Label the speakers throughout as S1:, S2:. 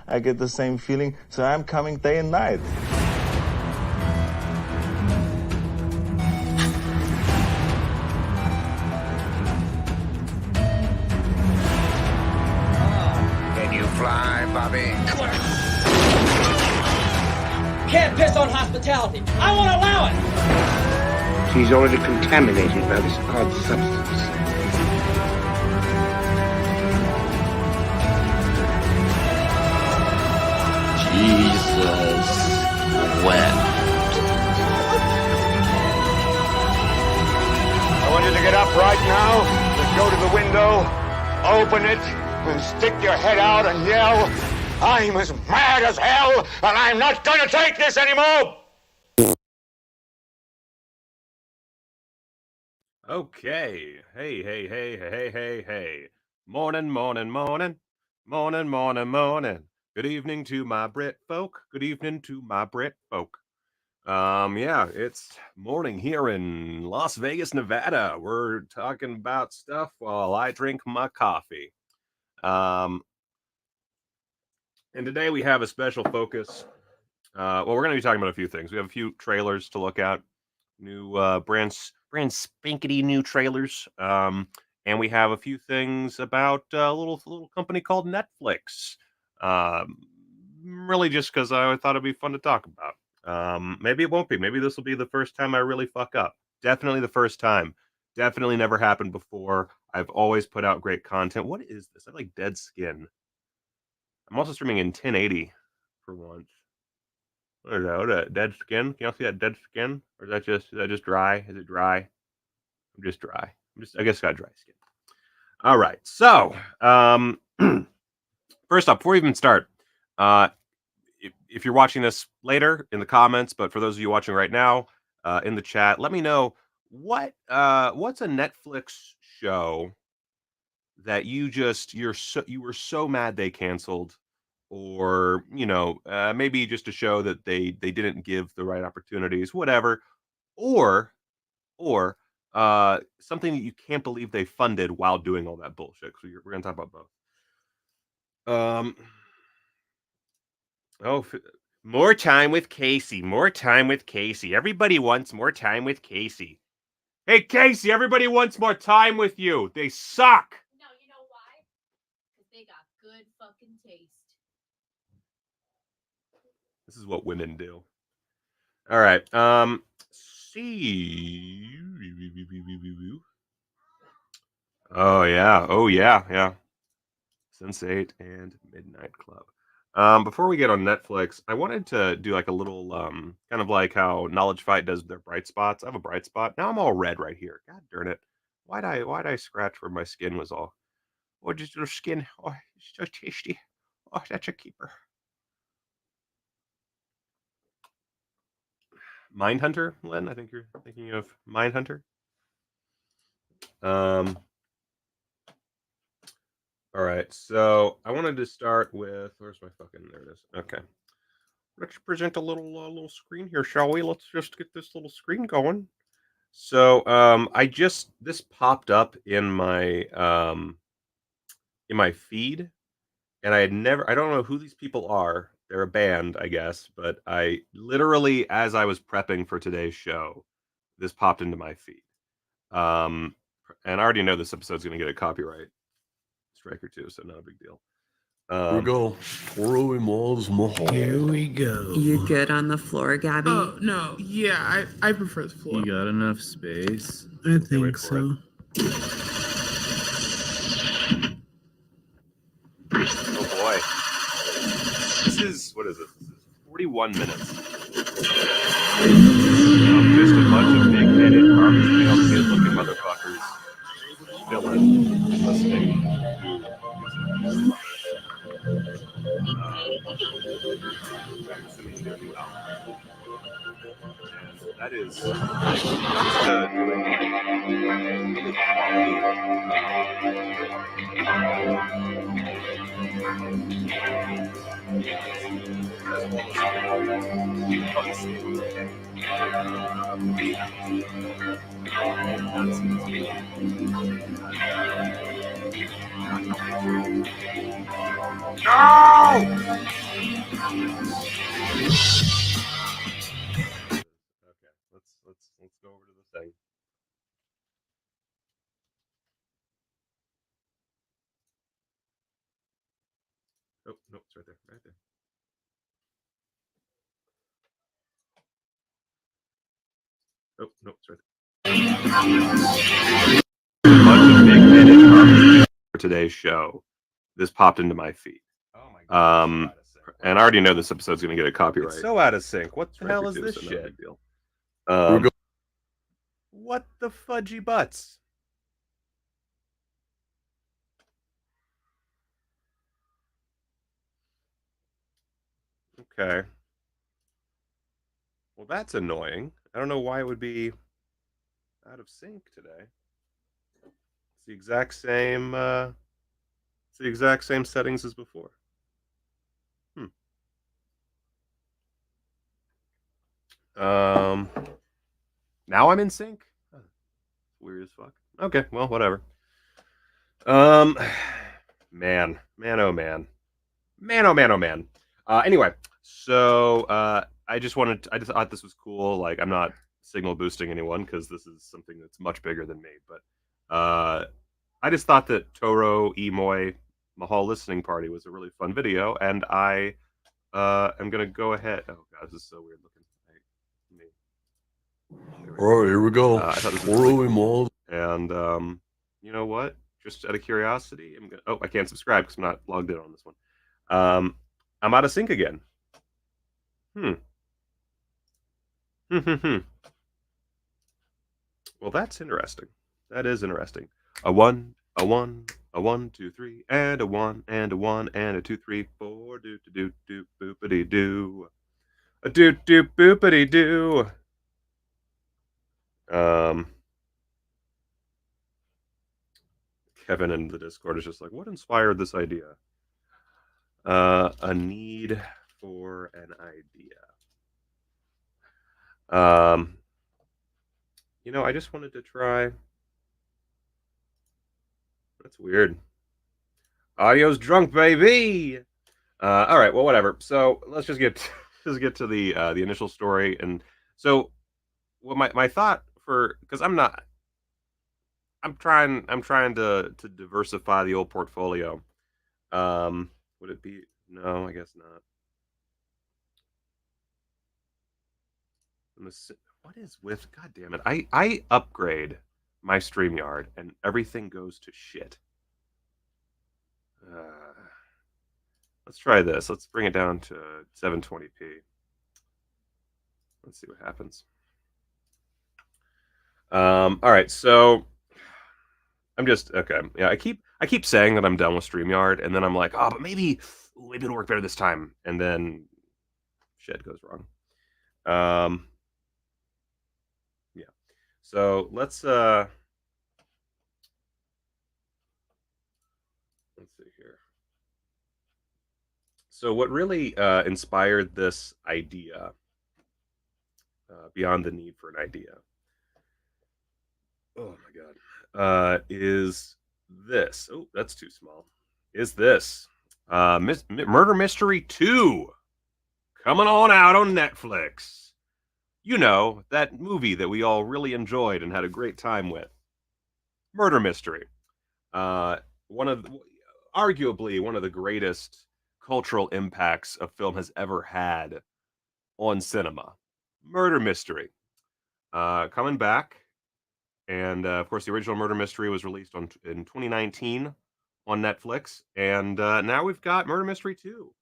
S1: I get the same feeling, so I'm coming day and night.
S2: Can you fly, Bobby?
S3: Can't piss on hospitality. I won't allow it.
S2: She's already contaminated by this odd substance.
S4: Jesus wept.
S2: I want you to get up right now and go to the window, open it, and stick your head out and yell, "I'm as mad as hell, and I'm not going to take this anymore!"
S5: Okay. Hey. Morning. Good evening to my Brit folk. Good evening to my Brit folk. Yeah, it's morning here in Las Vegas, Nevada. We're talking about stuff while I drink my coffee. And today we have a special focus. Well, we're going to be talking about a few things. We have a few trailers to look at, new brand spankety new trailers. And we have a few things about a little company called Netflix. Really just because I thought it'd be fun to talk about. Maybe it won't be. Maybe this will be the first time I really fuck up. Definitely the first time. Definitely never happened before. I've always put out great content. What is this? I have like dead skin. I'm also streaming in 1080 for once. What is that? What is that? Dead skin? Can y'all see that dead skin? Or is that just dry? Is it dry? I'm just dry. I guess I got dry skin. All right. So, first up, before we even start, if you're watching this later in the comments, but for those of you watching right now, in the chat, let me know what's a Netflix show that you were so mad they canceled, or maybe just a show that they didn't give the right opportunities, whatever, or something that you can't believe they funded while doing all that bullshit. So we're gonna talk about both. More time with Casey. Everybody wants more time with Casey. Hey, Casey, everybody wants more time with you. They suck.
S6: No, you know why? Because they got good fucking taste.
S5: This is what women do. All right. See. Oh yeah. Sense8 and Midnight Club. Before we get on Netflix, I wanted to do like a little kind of like how Knowledge Fight does their bright spots. I have a bright spot. Now I'm all red right here. God darn it. Why'd I scratch where my skin was all? Oh, just your skin. Oh, it's so tasty. Oh, that's a keeper. Mindhunter, Len? I think you're thinking of Mindhunter. All right, so I wanted to start with, where's my fucking, there it is. Okay. Let's present a little screen here, shall we? Let's just get this little screen going. So, this popped up in my feed, and I don't know who these people are. They're a band, I guess, but I literally, as I was prepping for today's show, this popped into my feed. And I already know this episode's going to get a copyright strike or two, so not a big deal.
S7: Here we go. Here we go.
S8: You good on the floor, Gabby?
S9: Oh, no. Yeah, I prefer the floor.
S7: You got enough space?
S9: I think so.
S5: Oh boy. What is it? This is 41 minutes. Just a bunch of big-headed, garbage pail kid-looking motherfuckers chilling, listening. That is Let's go over to the thing. Oh, no, it's right there. Right there. Oh, no, it's right there. A bunch of big-headed for today's show. This popped into my feed. Oh my god. And I already know this episode's going to get a copyright. It's so out of sync. What the hell is this shit? What the fudgy butts? Okay. Well, that's annoying. I don't know why it would be out of sync today. It's the exact same. It's the exact same settings as before. Now I'm in sync. Weird as fuck. Okay, well, whatever. Man, oh man. Anyway, so I just thought this was cool. Like, I'm not signal boosting anyone because this is something that's much bigger than me. But I just thought that Toro Imoy Mahal listening party was a really fun video, and I am gonna go ahead. Oh god, this is so weird looking.
S7: All right, here we go.
S5: I thought this was really cool. And you know what? Just out of curiosity, I'm gonna. Oh, I can't subscribe because I'm not logged in on this one. I'm out of sync again. Well, that's interesting. That is interesting. A 1, 2, 3, and a 1, and a 1, and a 2, 3, 4. Do do do boopity do. A do do boopity do. Kevin in the Discord is just like, what inspired this idea? A need for an idea. You know, I just wanted to try. That's weird. Audio's drunk, baby. All right, well, whatever. So let's just get to the initial story. And so, well, my thought because I'm trying to diversify the old portfolio. Would it be? No, I guess not. What is with? God damn it! I upgrade my Streamyard and everything goes to shit. Let's try this. Let's bring it down to 720p. Let's see what happens. All right, so I'm just okay. Yeah, I keep saying that I'm done with Streamyard, and then I'm like, oh, but maybe it'll work better this time, and then shit goes wrong. Yeah. So let's see here. So what really inspired this idea, beyond the need for an idea, oh my god, is this. Oh, that's too small. Is this Murder Mystery 2 coming on out on Netflix? You know, that movie that we all really enjoyed and had a great time with. Murder Mystery. Arguably one of the greatest cultural impacts a film has ever had on cinema. Murder Mystery. Coming back. And, of course, the original Murder Mystery was released in 2019 on Netflix. And now we've got Murder Mystery 2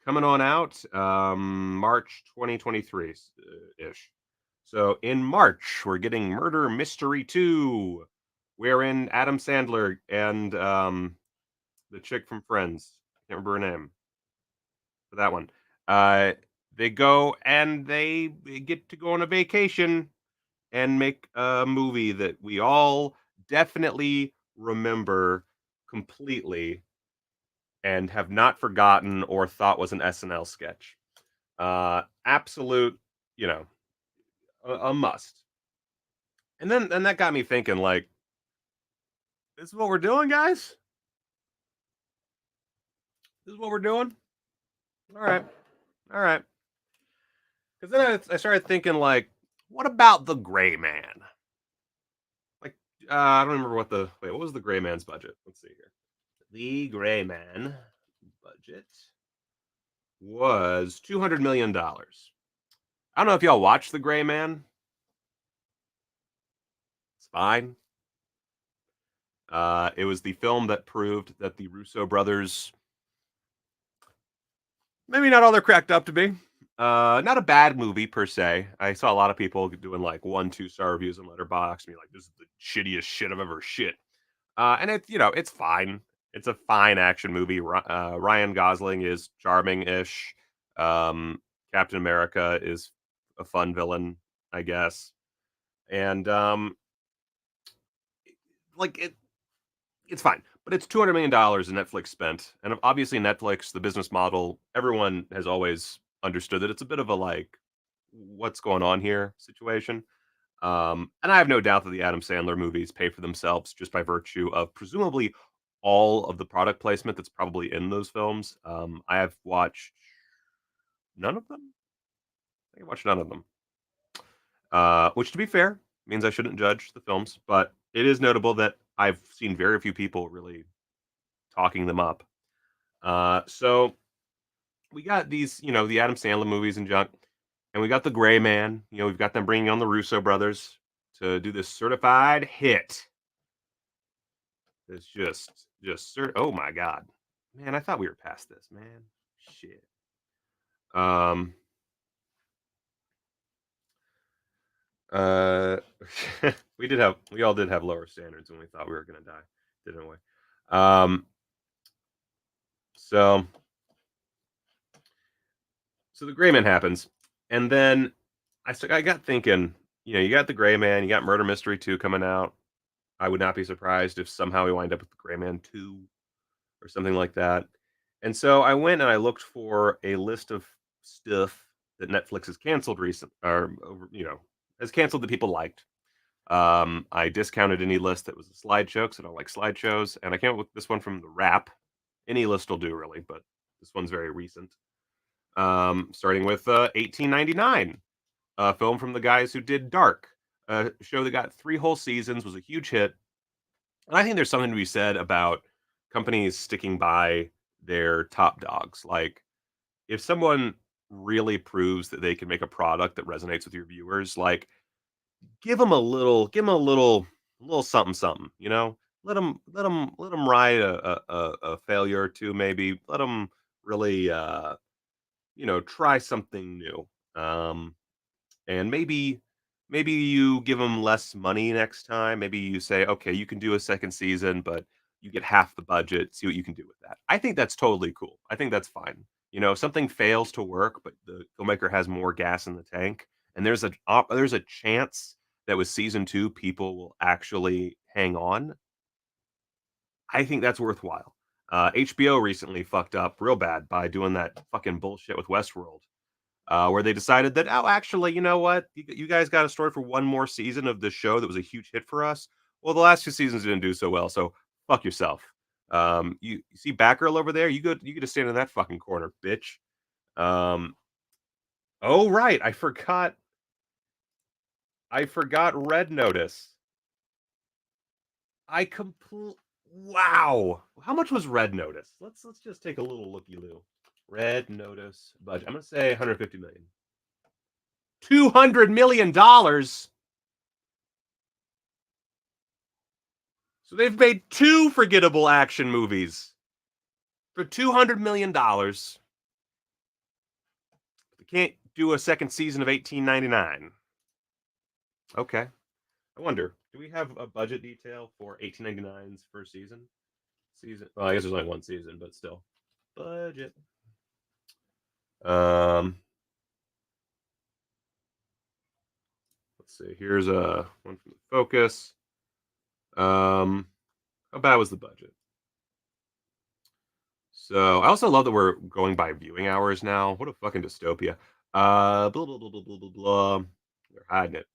S5: coming on out March 2023-ish. So in March, we're getting Murder Mystery 2, wherein Adam Sandler and the chick from Friends, can't remember her name, for that one, they go and they get to go on a vacation and make a movie that we all definitely remember completely and have not forgotten or thought was an SNL sketch. Absolute, you know, a must. And that got me thinking, like, this is what we're doing, guys? This is what we're doing? All right. All right. Because then I started thinking, like, what about the Gray Man? Like, I don't remember what was the Gray Man's budget? Let's see here. The Gray Man budget was $200 million. I don't know if y'all watched The Gray Man. It's fine. It was the film that proved that the Russo brothers, maybe not all they're cracked up to be. Not a bad movie per se. I saw a lot of people doing like 1-2 star reviews on Letterboxd, and be like, "This is the shittiest shit I've ever shit." And it's fine. It's a fine action movie. Ryan Gosling is charming-ish. Captain America is a fun villain, I guess. And it's fine. But it's $200 million Netflix spent. And obviously Netflix, the business model, everyone has always understood that it's a bit of a like, what's going on here situation. And I have no doubt that the Adam Sandler movies pay for themselves just by virtue of presumably all of the product placement that's probably in those films. I have watched none of them. I think I watched none of them. Which, to be fair, means I shouldn't judge the films, but it is notable that I've seen very few people really talking them up. So we got these, the Adam Sandler movies and junk, and we got the Gray Man. We've got them bringing on the Russo brothers to do this certified hit. It's oh my god, man! I thought we were past this, man. Shit. We all did have lower standards when we thought we were gonna die, didn't we? So the Gray Man happens, and then I got thinking, you got the Gray Man, you got Murder Mystery 2 coming out. I would not be surprised if somehow we wind up with the Gray Man 2 or something like that. And so I went and I looked for a list of stuff that Netflix has canceled has canceled that people liked. I discounted any list that was a slideshow because I don't like slideshows, and I came up with this one from The Wrap. Any list will do, really, but this one's very recent. Starting with 1899, a film from the guys who did Dark, a show that got 3 whole seasons, was a huge hit. And I think there's something to be said about companies sticking by their top dogs. Like, if someone really proves that they can make a product that resonates with your viewers, like, give them a little something, something. Let them ride a failure or two, maybe. Let them really, try something new. And maybe you give them less money next time. Maybe you say, okay, you can do a second season, but you get half the budget. See what you can do with that. I think that's totally cool. I think that's fine. If something fails to work, but the filmmaker has more gas in the tank, and there's a chance that with season 2 people will actually hang on, I think that's worthwhile. HBO recently fucked up real bad by doing that fucking bullshit with Westworld. Where they decided that, oh, actually, you know what? You guys got a story for one more season of the show that was a huge hit for us. Well, the last 2 seasons didn't do so well, so fuck yourself. You see Batgirl over there? You get to stand in that fucking corner, bitch. Oh right, I forgot Red Notice. Wow. How much was Red Notice? Let's just take a little looky-loo. Red Notice budget. I'm gonna say 150 million. $200 million. So they've made 2 forgettable action movies for $200 million. They can't do a second season of 1899. Okay. I wonder, do we have a budget detail for 1899's first season? Well, I guess there's only 1 season, but still. Budget. Let's see. Here's a one from the Focus. How bad was the budget? So I also love that we're going by viewing hours now. What a fucking dystopia. Blah blah blah blah blah blah blah. They're hiding it.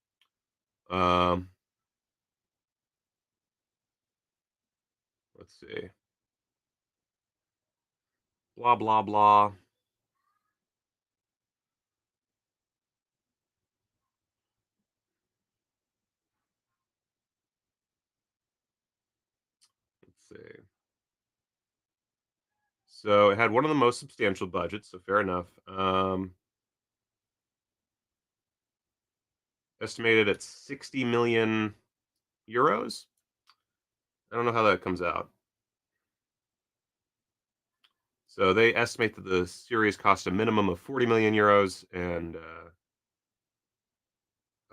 S5: Let's see. blah, blah, blah. Let's see. So it had one of the most substantial budgets, so fair enough. Estimated at 60 million euros. I don't know how that comes out. So they estimate that the series cost a minimum of 40 million euros, and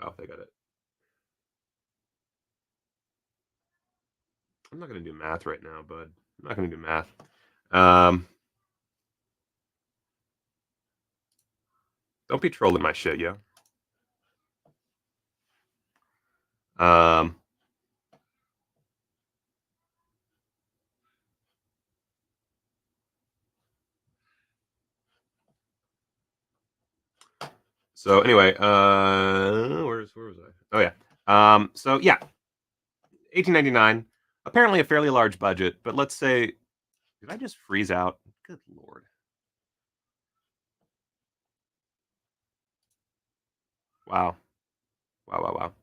S5: oh, they got it. I'm not going to do math right now, bud. I'm not going to do math. Don't be trolling my shit, yo. So anyway, where was I? Oh yeah. So yeah, 1899. Apparently a fairly large budget, but let's say, did I just freeze out? Good lord. Wow. Wow, wow, wow.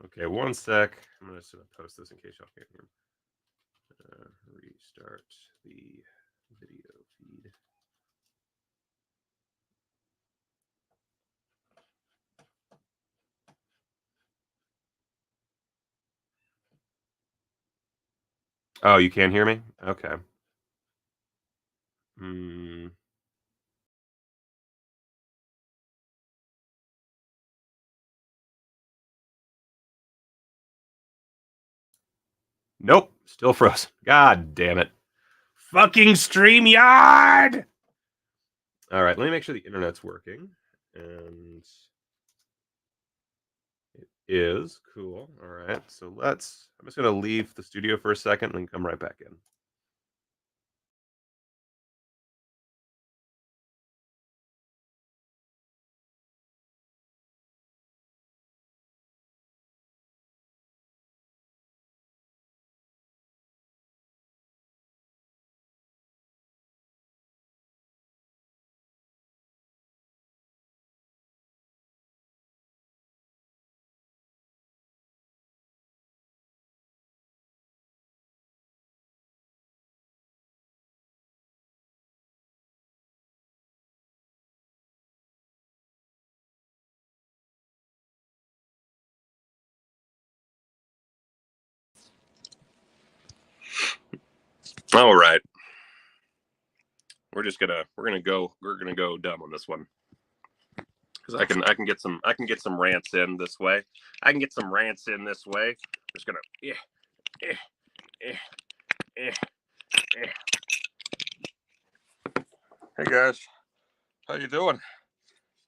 S5: Okay, one sec. I'm just gonna post this in case y'all can't hear. Restart the video feed. Oh, you can't hear me? Okay. Nope, still frozen. God damn it. Fucking Streamyard! All right, let me make sure the internet's working. And it is. Cool. All right, so I'm just going to leave the studio for a second and then come right back in. All right. We're gonna go dumb on this one. Because I can get some rants in this way. I'm just gonna Hey guys, how you doing?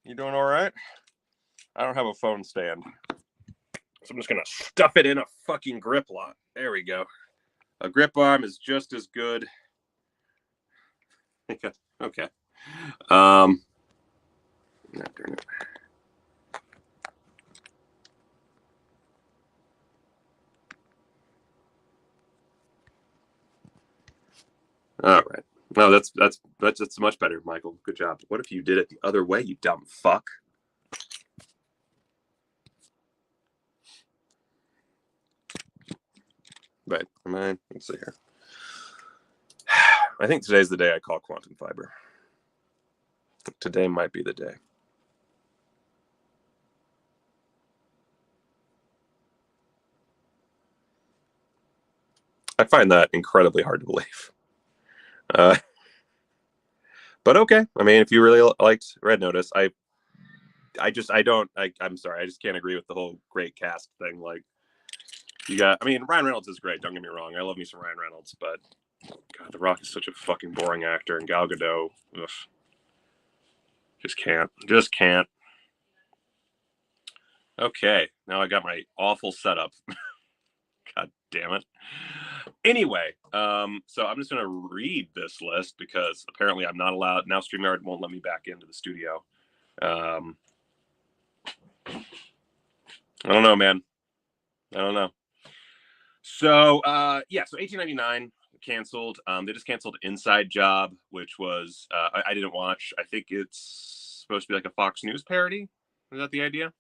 S5: You doing all right? I don't have a phone stand, so I'm just gonna stuff it in a fucking grip lock. There we go. A grip arm is just as good. Okay. All right. No, that's much better, Michael. Good job. What if you did it the other way, you dumb fuck? Right. Let's see here. I think today's the day I call quantum fiber. Today might be the day. I find that incredibly hard to believe. But okay. I mean, if you really liked Red Notice, I'm sorry. I just can't agree with the whole great cast thing. Like, Ryan Reynolds is great. Don't get me wrong. I love me some Ryan Reynolds, but God, The Rock is such a fucking boring actor, and Gal Gadot, ugh, just can't. Okay, now I got my awful setup. God damn it. Anyway, so I'm just gonna read this list because apparently I'm not allowed now. StreamYard won't let me back into the studio. I don't know, man. I don't know. So yeah, so 1899 canceled. They just canceled Inside Job, which was I didn't watch. I think it's supposed to be like a Fox News parody. Is that the idea?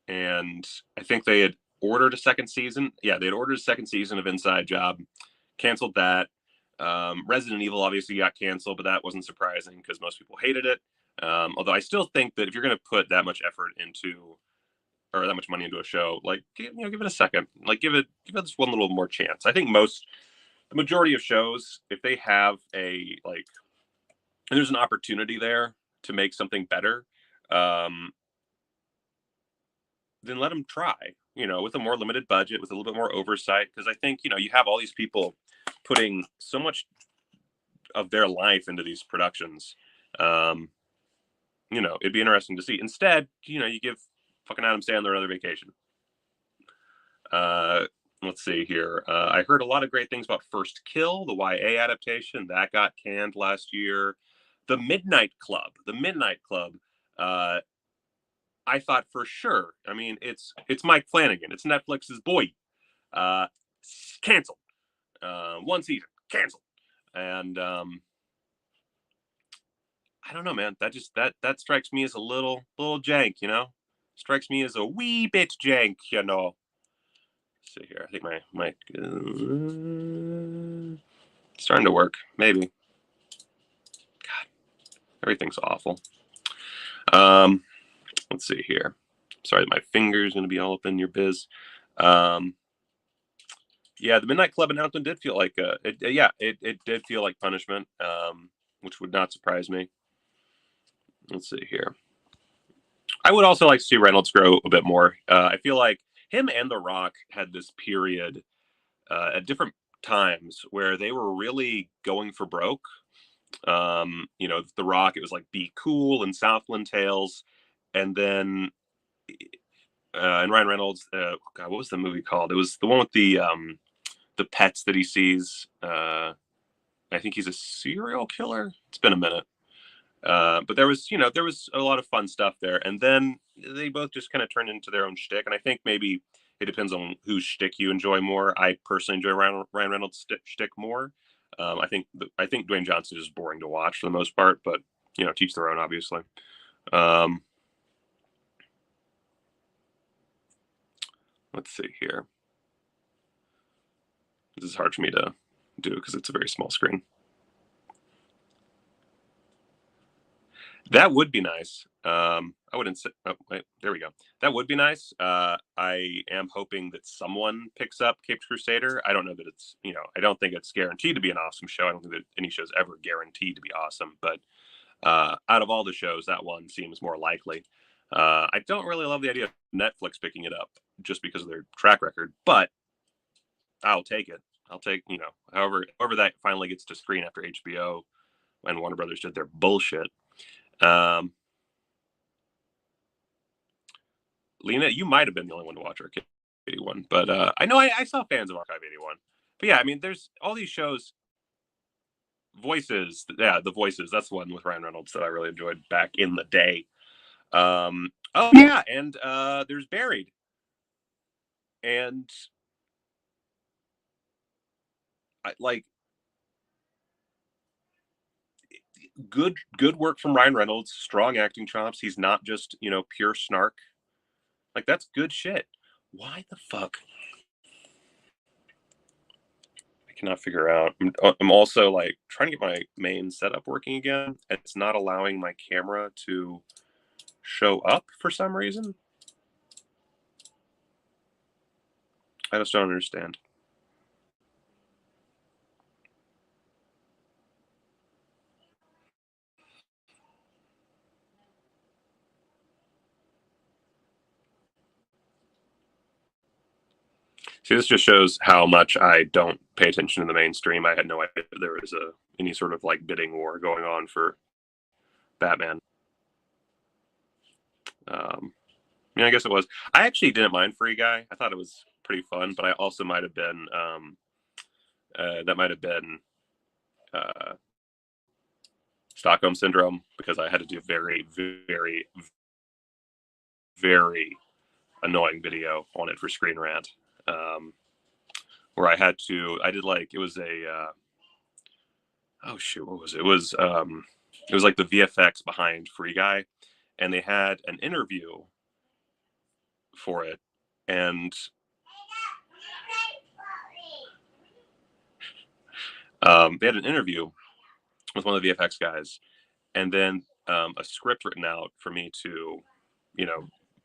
S5: And I think they had ordered a second season. Yeah, they had ordered a second season of Inside Job, canceled that. Resident Evil obviously got canceled, but that wasn't surprising because most people hated it. Although I still think that if you're going to put that much effort into, or that much money into a show, like, give it a second, like give it this one little more chance. I think the majority of shows, if they have and there's an opportunity there to make something better, then let them try, with a more limited budget, with a little bit more oversight. Because I think, you have all these people putting so much of their life into these productions. It'd be interesting to see. Instead, you give fucking Adam Sandler another vacation. Let's see here. I heard a lot of great things about First Kill, the YA adaptation. That got canned last year. The Midnight Club. I thought for sure. I mean, it's Mike Flanagan. It's Netflix's boy. Canceled. One season. Canceled. And I don't know, man. That strikes me as a little jank, Strikes me as a wee bit jank, Let's see here. I think my starting to work. Maybe. God, everything's awful. Let's see here. Sorry, my finger's going to be all up in your biz. Yeah, the Midnight Club announcement did feel like it did feel like punishment, which would not surprise me. Let's see here. I would also like to see Reynolds grow a bit more. I feel like him and The Rock had this period at different times where they were really going for broke. The Rock, it was like Be Cool and Southland Tales. And then, and Ryan Reynolds, God, what was the movie called? It was the one with the pets that he sees. I think he's a serial killer. It's been a minute. But there was a lot of fun stuff there. And then they both just kind of turned into their own shtick. And I think maybe it depends on whose shtick you enjoy more. I personally enjoy Ryan Reynolds' shtick more. I think Dwayne Johnson is boring to watch for the most part, but teach their own, obviously. Let's see here. This is hard for me to do because it's a very small screen. That would be nice. I wouldn't say. Oh, wait, there we go. That would be nice. I am hoping that someone picks up Caped Crusader. I don't know that it's, I don't think it's guaranteed to be an awesome show. I don't think that any show's ever guaranteed to be awesome. But out of all the shows, that one seems more likely. I don't really love the idea of Netflix picking it up just because of their track record, but I'll take it. I'll take, however that finally gets to screen after HBO and Warner Brothers did their bullshit. Lena, you might have been the only one to watch Archive 81, but I know I saw fans of Archive 81. But yeah, I mean, there's all these shows. Voices, yeah, The Voices. That's the one with Ryan Reynolds that I really enjoyed back in the day. Oh yeah, and there's Buried, and good work from Ryan Reynolds. Strong acting chops. He's not just pure snark. Like, that's good shit. Why the fuck? I cannot figure out. I'm also like trying to get my main setup working again. It's not allowing my camera to show up for some reason. I just don't understand. See, this just shows how much I don't pay attention to the mainstream. I had no idea there was any sort of like bidding war going on for Batman. I guess it was. I actually didn't mind Free Guy. I thought it was pretty fun, but I also might have been that might have been Stockholm Syndrome, because I had to do very, very, very annoying video on it for Screen Rant, where I did like, it was a, oh shoot, what was it? It was like the VFX behind Free Guy, and they had an interview for it, and they had an interview with one of the VFX guys, and then a script written out for me to,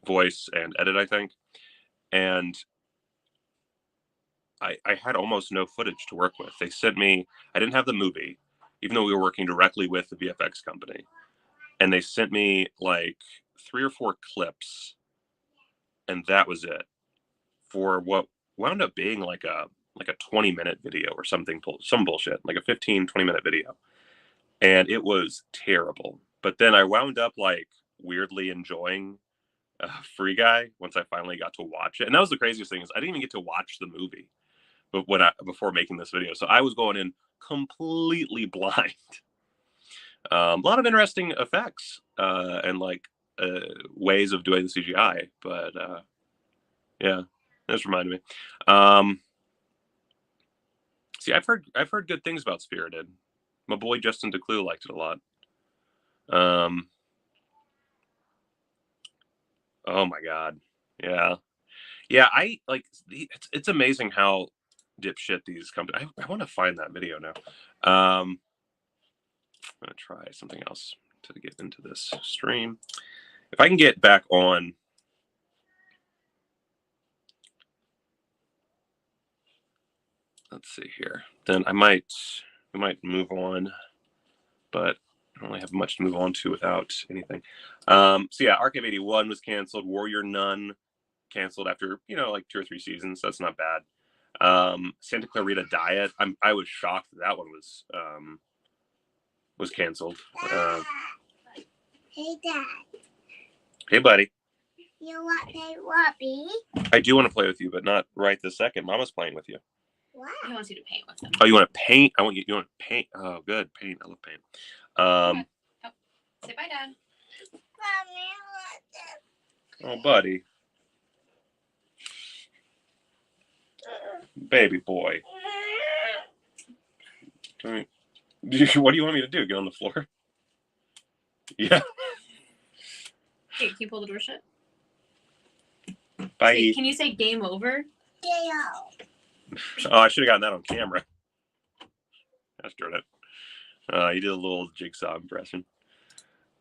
S5: voice and edit, I think. And I had almost no footage to work with. They sent me, I didn't have the movie, even though we were working directly with the VFX company. And they sent me like 3 or 4 clips, and that was it for what wound up being like a 20-minute video or something, some bullshit, like a 15-20-minute video. And it was terrible. But then I wound up like weirdly enjoying Free Guy once I finally got to watch it. And that was the craziest thing, is I didn't even get to watch the movie before making this video. So I was going in completely blind. A lot of interesting effects and like ways of doing the CGI, but yeah, this reminded me. See, I've heard good things about Spirited. My boy Justin DeClue liked it a lot. Oh my god, yeah. I like. It's amazing how dipshit these companies. I want to find that video now. I'm gonna try something else to get into this stream. If I can get back on. Let's see here. Then we might move on, but I don't really have much to move on to without anything. So yeah, Archive 81 was canceled. Warrior Nun canceled after like 2 or 3 seasons. That's not bad. Santa Clarita Diet. I was shocked that one was canceled.
S4: Hey, Dad.
S5: Hey, buddy.
S4: You want to play Whoppy?
S5: I do want to play with you, but not right this second. Mama's playing with you.
S4: What?
S6: He wants you to paint with him.
S5: Oh, you want to paint? You want to paint? Oh, good. Paint. I love paint.
S6: Say bye, Dad.
S4: Mommy,
S5: Oh, buddy. Baby boy. What do you want me to do? Get on the floor? Yeah.
S6: Hey, can you pull the door shut?
S5: Bye.
S6: Hey, can you say game over?
S4: Dale.
S5: Oh, I should have gotten that on camera. Gosh darn it. You did a little jigsaw impression.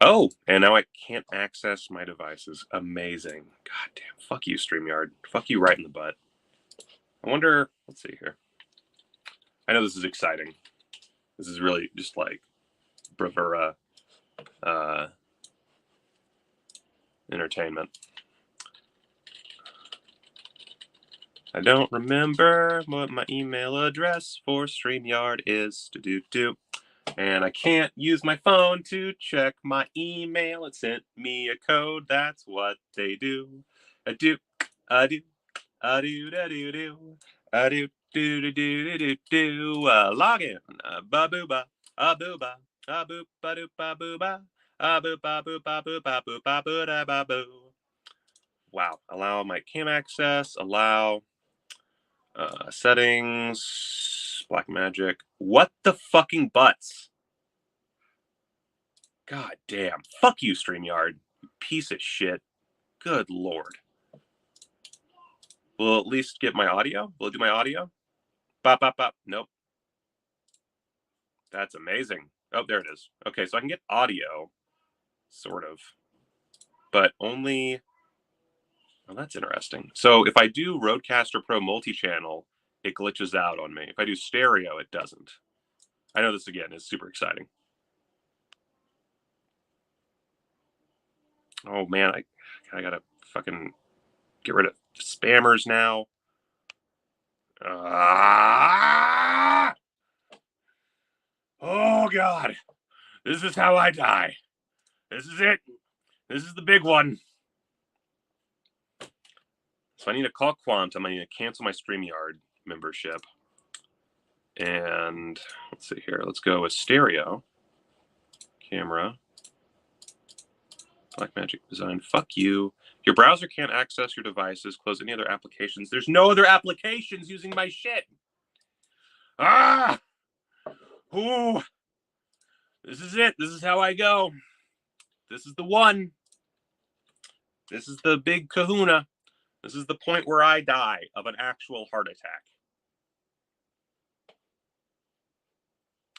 S5: Oh, and now I can't access my devices. Amazing. God damn. Fuck you, StreamYard. Fuck you right in the butt. I wonder, let's see here. I know this is exciting. This is really just like bravura entertainment. I don't remember what my email address for StreamYard is. And I can't use my phone to check my email. It sent me a code. That's what they do. I do. Log in. Ba boo ba. A boo ba. A boop ba doop ba boo ba. A boop ba boop ba boop ba boop ba boo da ba boo. Wow. Allow my cam access. Allow settings. Black magic. What the fucking butts? God damn. Fuck you, StreamYard. You piece of shit. Good lord. Will at least get my audio? Will it do my audio? Bop, bop, bop. Nope. That's amazing. Oh, there it is. Okay, so I can get audio. Sort of. But only... Well, that's interesting. So if I do Rodecaster Pro multi-channel, it glitches out on me. If I do stereo, it doesn't. I know this, again, is super exciting. Oh, man, I gotta fucking get rid of spammers now. Oh, God. This is how I die. This is it. This is the big one. So I need to call Quantum. I need to cancel my StreamYard membership. And let's see here. Let's go with stereo. Camera. Blackmagic Design. Fuck you. Your browser can't access your devices. Close any other applications. There's no other applications using my shit. Ah! Ooh. This is it. This is how I go. This is the one. This is the big kahuna. This is the point where I die of an actual heart attack.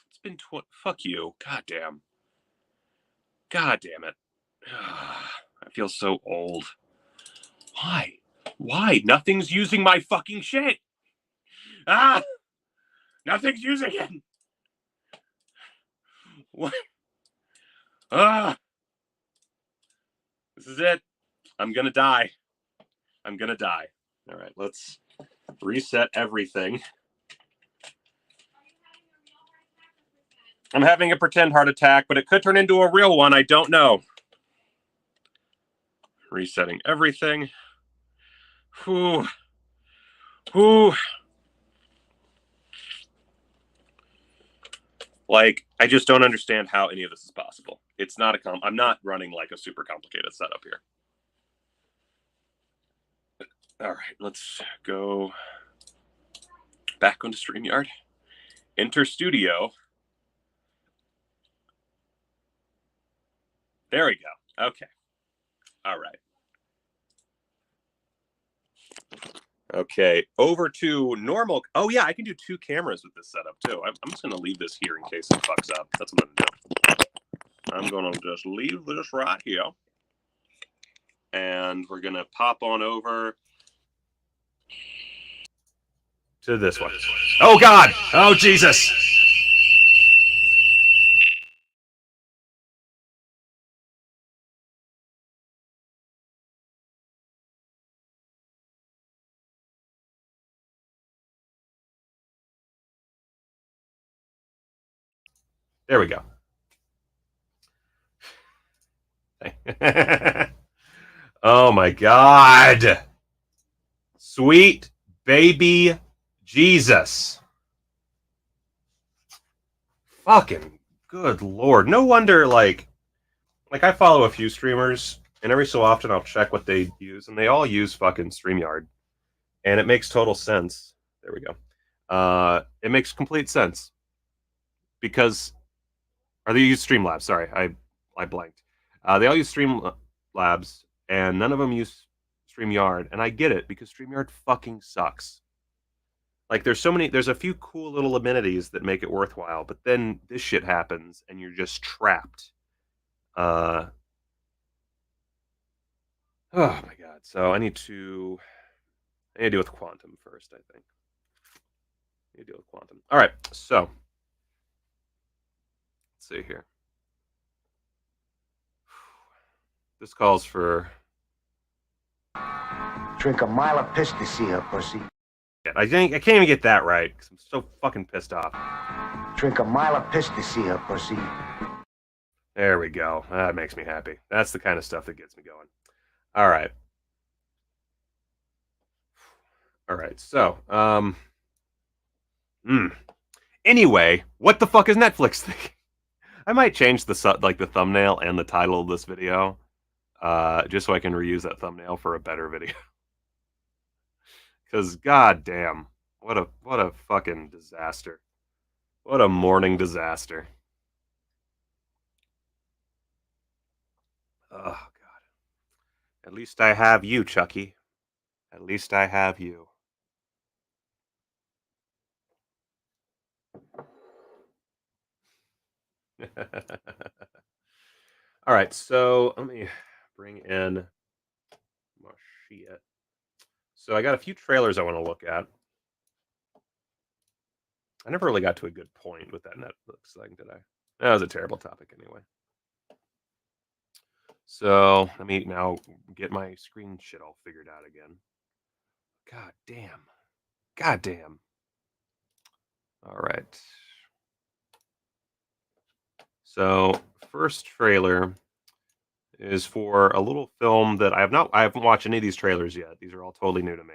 S5: It's been fuck you. God damn. God damn it. I feel so old. Why? Why? Nothing's using my fucking shit. Ah! Nothing's using it. What? Ah! This is it. I'm gonna die. I'm gonna die. All right, let's reset everything. I'm having a pretend heart attack, but it could turn into a real one. I don't know. Resetting everything. Whew. Whew. Like, I just don't understand how any of this is possible. It's not I'm not running like a super complicated setup here. All right, let's go back onto StreamYard. Enter Studio. There we go. Okay. All right. Okay, over to normal. Oh yeah, I can do 2 cameras with this setup too. I'm just gonna leave this here in case it fucks up. That's what I'm gonna do. I'm gonna just leave this right here. And we're gonna pop on over to this one. Oh God! Oh Jesus! There we go. Oh my God. Sweet baby Jesus. Fucking good Lord. No wonder, like I follow a few streamers, and every so often I'll check what they use, and they all use fucking StreamYard. And it makes total sense. There we go. It makes complete sense. Because or they use Streamlabs. Sorry, I blanked. They all use Streamlabs, and none of them use StreamYard. And I get it because StreamYard fucking sucks. Like there's a few cool little amenities that make it worthwhile, but then this shit happens, and you're just trapped. Oh my God! So I need to deal with quantum first. I think I need to deal with quantum. All right, so let's see here. This calls for.
S10: Drink a mile of piss to see her, pussy.
S5: I can't even get that right because I'm so fucking pissed off.
S10: Drink a mile of piss to see her, pussy.
S5: There we go. That makes me happy. That's the kind of stuff that gets me going. All right. All right. So, Anyway, what the fuck is Netflix thinking? I might change the thumbnail and the title of this video, just so I can reuse that thumbnail for a better video. Because goddamn, what a fucking disaster! What a morning disaster! Oh God! At least I have you, Chucky. At least I have you. All right, so let me bring in my shit. So I got a few trailers I want to look at. I never really got to a good point with that Netflix thing, did I? That was a terrible topic anyway. So let me now get my screen shit all figured out again. God damn. God damn. All right. So first trailer is for a little film that I haven't watched any of these trailers yet. These are all totally new to me.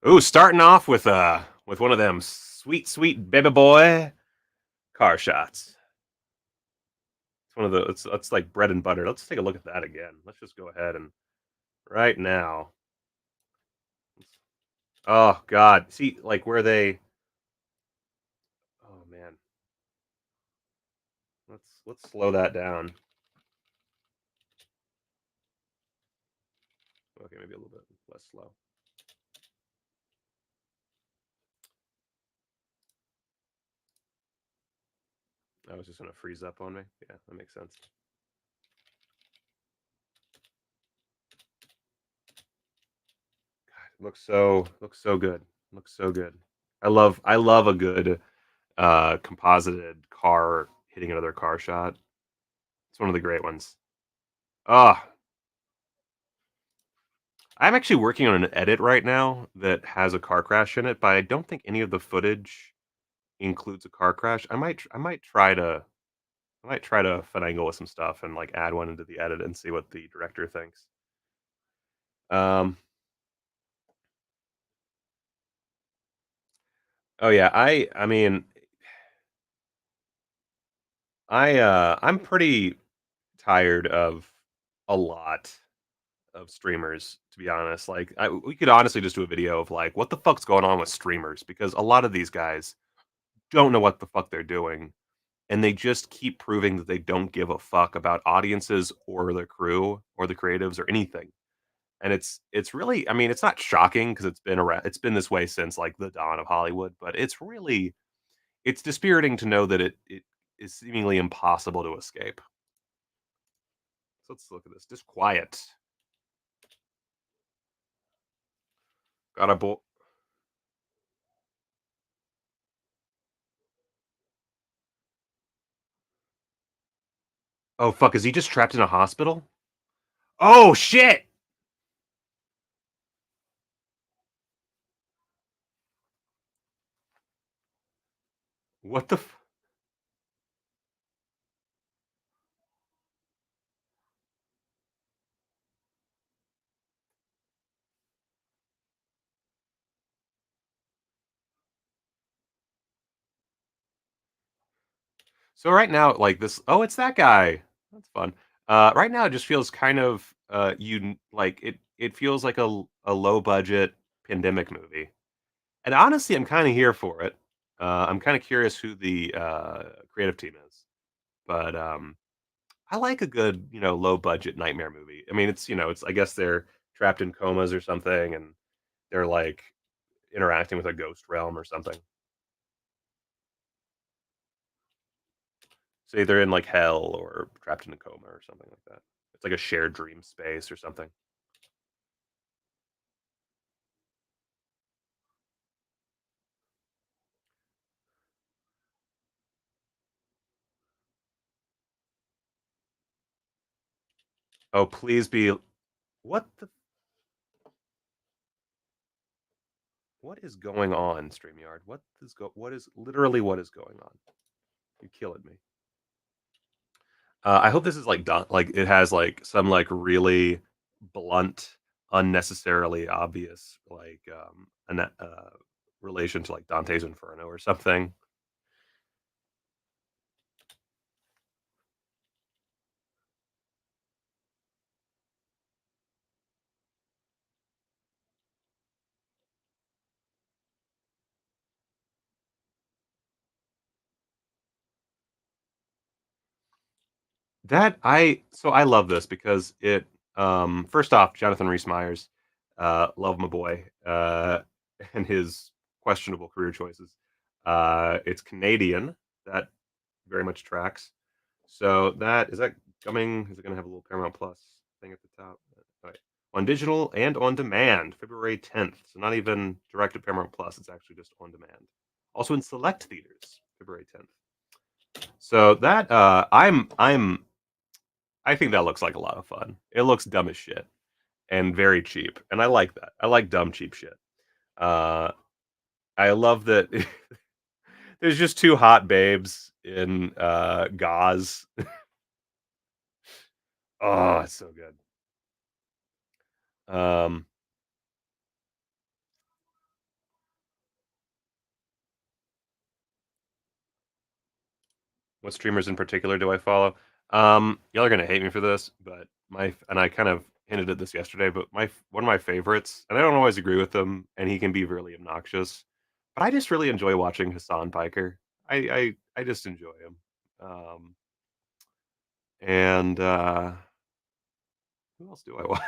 S5: Ooh, starting off with one of them sweet baby boy car shots. It's one of the it's like bread and butter. Let's take a look at that again. Let's just go ahead and right now. Oh God, see like where they. Oh man, let's slow that down. Okay, maybe a little bit less slow. I was just gonna freeze up on me. Yeah, that makes sense. God, looks so good. Looks so good. I love a good composited car hitting another car shot. It's one of the great ones. Ah, I'm actually working on an edit right now that has a car crash in it, but I don't think any of the footage includes a car crash. I might try to finagle with some stuff and like add one into the edit and see what the director thinks. Oh yeah, I mean I'm pretty tired of a lot of streamers, to be honest. Like we could honestly just do a video of like what the fuck's going on with streamers, because a lot of these guys don't know what the fuck they're doing, and they just keep proving that they don't give a fuck about audiences or the crew or the creatives or anything. And it's really, I mean, it's not shocking because it's been this way since like the dawn of Hollywood, but it's dispiriting to know that it is seemingly impossible to escape. So let's look at this. Just quiet. Got a bolt. Oh fuck, is he just trapped in a hospital? Oh shit! What the So right now, like this, oh, it's that guy. That's fun. Right now, it just feels kind of you like it feels like a low budget pandemic movie, and honestly, I'm kind of here for it. I'm kind of curious who the creative team is, but I like a good low budget nightmare movie. I mean, it's I guess they're trapped in comas or something, and they're like interacting with a ghost realm or something. So either in like hell or trapped in a coma or something like that. It's like a shared dream space or something. Oh, please be. What the? What is going on, Streamyard? What is literally what is going on? You're killing me. I hope this is like done. Like it has like some like really blunt, unnecessarily obvious like relation to like Dante's Inferno or something. I love this because it first off, Jonathan Rhys Meyers, love my boy, and his questionable career choices. It's Canadian, that very much tracks. So that is that coming. Is it going to have a little Paramount Plus thing at the top? All right. On digital and on demand, February 10th. So not even direct to Paramount Plus. It's actually just on demand. Also in select theaters, February 10th. So that I think that looks like a lot of fun. It looks dumb as shit and very cheap, and I like that. I like dumb cheap shit. I love that there's just two hot babes in gauze. Oh, it's so good. What streamers in particular do I follow? Y'all are gonna hate me for this, but I kind of hinted at this yesterday, but one of my favorites, and I don't always agree with him, and he can be really obnoxious, but I just really enjoy watching Hassan Piker. I just enjoy him. And who else do I watch?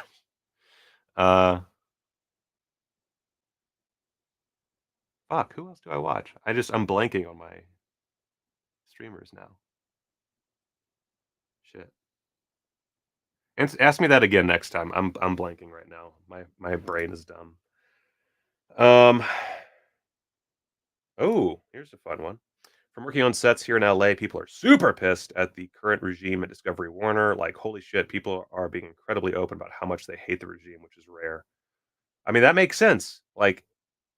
S5: Fuck, who else do I watch? I'm blanking on my streamers now. Shit. And ask me that again next time. I'm blanking right now. My brain is dumb. Oh, here's a fun one. From working on sets here in LA, people are super pissed at the current regime at Discovery Warner. Like, holy shit, people are being incredibly open about how much they hate the regime, which is rare. I mean, that makes sense. Like,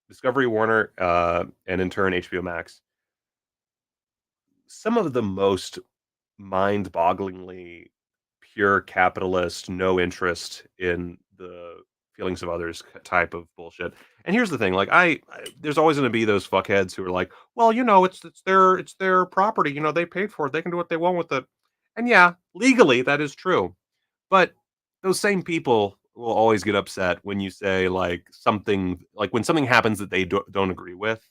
S5: Discovery Warner, and in turn HBO Max, some of the most mind-bogglingly pure capitalist, no interest in the feelings of others type of bullshit. And here's the thing, like there's always going to be those fuckheads who are like, well, it's their property, they paid for it, they can do what they want with it. And yeah, legally that is true. But those same people will always get upset when you say like when something happens that they don't agree with,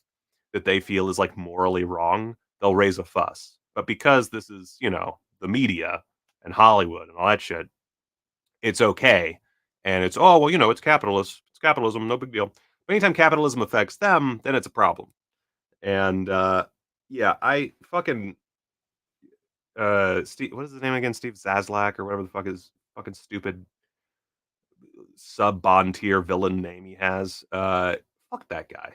S5: that they feel is like morally wrong, they'll raise a fuss. But because this is, the media and Hollywood and all that shit, it's okay. And it's, oh, well, it's capitalism, no big deal. But anytime capitalism affects them, then it's a problem. And yeah, I fucking Steve, what is his name again? Steve Zaslav or whatever the fuck his fucking stupid sub bond tier villain name he has. Fuck that guy.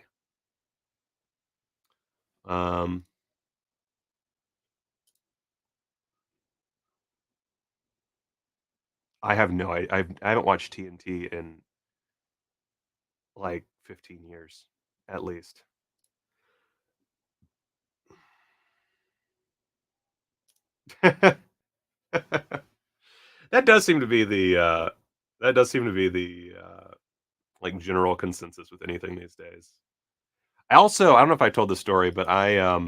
S5: I have no I haven't watched TNT in like 15 years at least. That does seem to be the like general consensus with anything these days. I don't know if I told this story, but I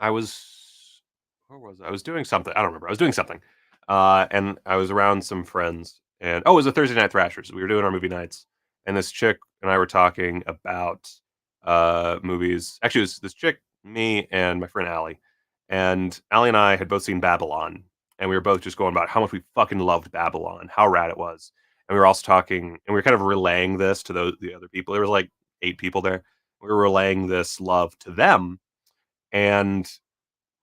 S5: was where was I? I was doing something. I don't remember. I was doing something. And I was around some friends, and it was a Thursday Night Thrashers. We were doing our movie nights, and this chick and I were talking about movies. Actually, it was this chick, me, and my friend Allie. And Allie and I had both seen Babylon, and we were both just going about how much we fucking loved Babylon, how rad it was. And we were also talking, and we were kind of relaying this to the other people. There was like 8 people there. We were relaying this love to them, and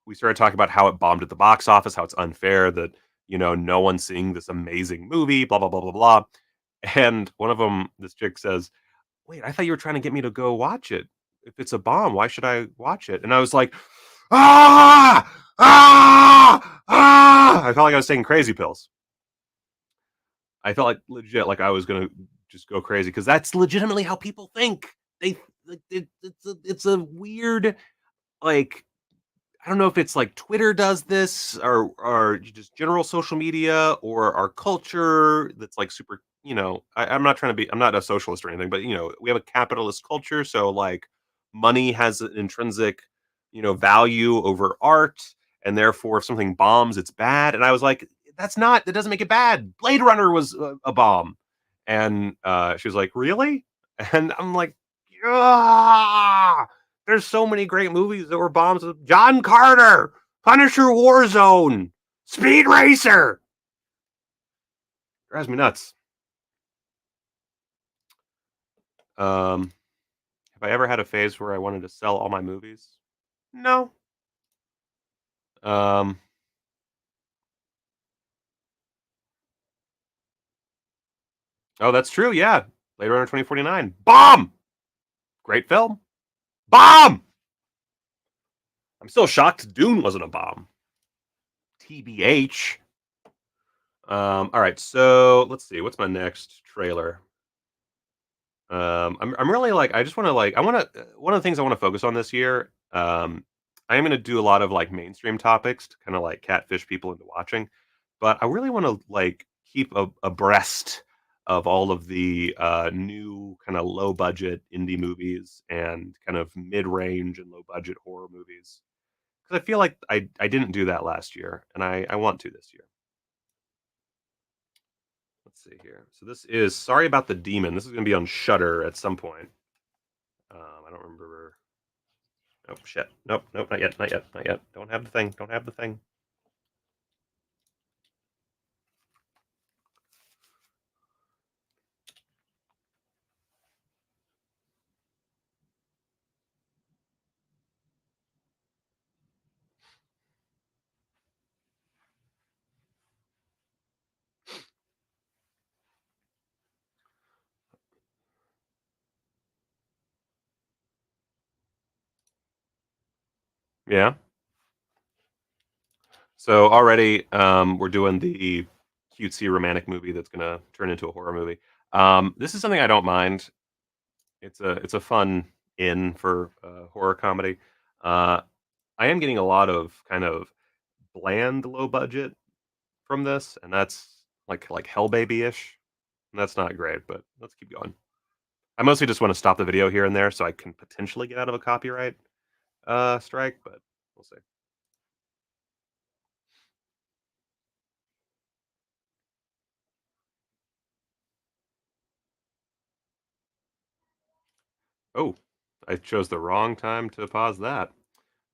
S5: we started talking about how it bombed at the box office, how it's unfair that, no one's seeing this amazing movie, blah, blah, blah, blah, blah. And one of them, this chick says, wait, I thought you were trying to get me to go watch it. If it's a bomb, why should I watch it? And I was like, I felt like I was taking crazy pills. I felt like legit, like I was going to just go crazy because that's legitimately how people think. It's a weird, like, I don't know if it's like Twitter does this or just general social media or our culture that's like super, I'm not a socialist or anything, but we have a capitalist culture. So like money has an intrinsic, value over art. And therefore if something bombs, it's bad. And I was like, that doesn't make it bad. Blade Runner was a bomb. And she was like, really? And I'm like, yeah. There's so many great movies that were bombs. John Carter, Punisher Warzone, Speed Racer. Drives me nuts. Have I ever had a phase where I wanted to sell all my movies? No. Oh, that's true. Yeah. Blade Runner 2049. Bomb! Great film. Bomb! I'm still shocked Dune wasn't a bomb. TBH. All right, so let's see. What's my next trailer? I'm really like one of the things I want to focus on this year. I am going to do a lot of like mainstream topics to kind of like catfish people into watching, but I really want to like keep abreast of all of the new kind of low budget indie movies and kind of mid range and low budget horror movies. I feel like I didn't do that last year, and I want to this year. Let's see here. So this is Sorry About the Demon. This is going to be on Shudder at some point. I don't remember. Oh shit. Nope. Not yet. Don't have the thing. Yeah. So already, we're doing the cutesy romantic movie that's gonna turn into a horror movie. This is something I don't mind. It's a fun in for horror comedy. Uh, I am getting a lot of kind of bland low budget from this, and that's like Hell Baby ish. That's not great, but let's keep going. I mostly just want to stop the video here and there so I can potentially get out of a copyright strike, but we'll see. Oh, I chose the wrong time to pause that.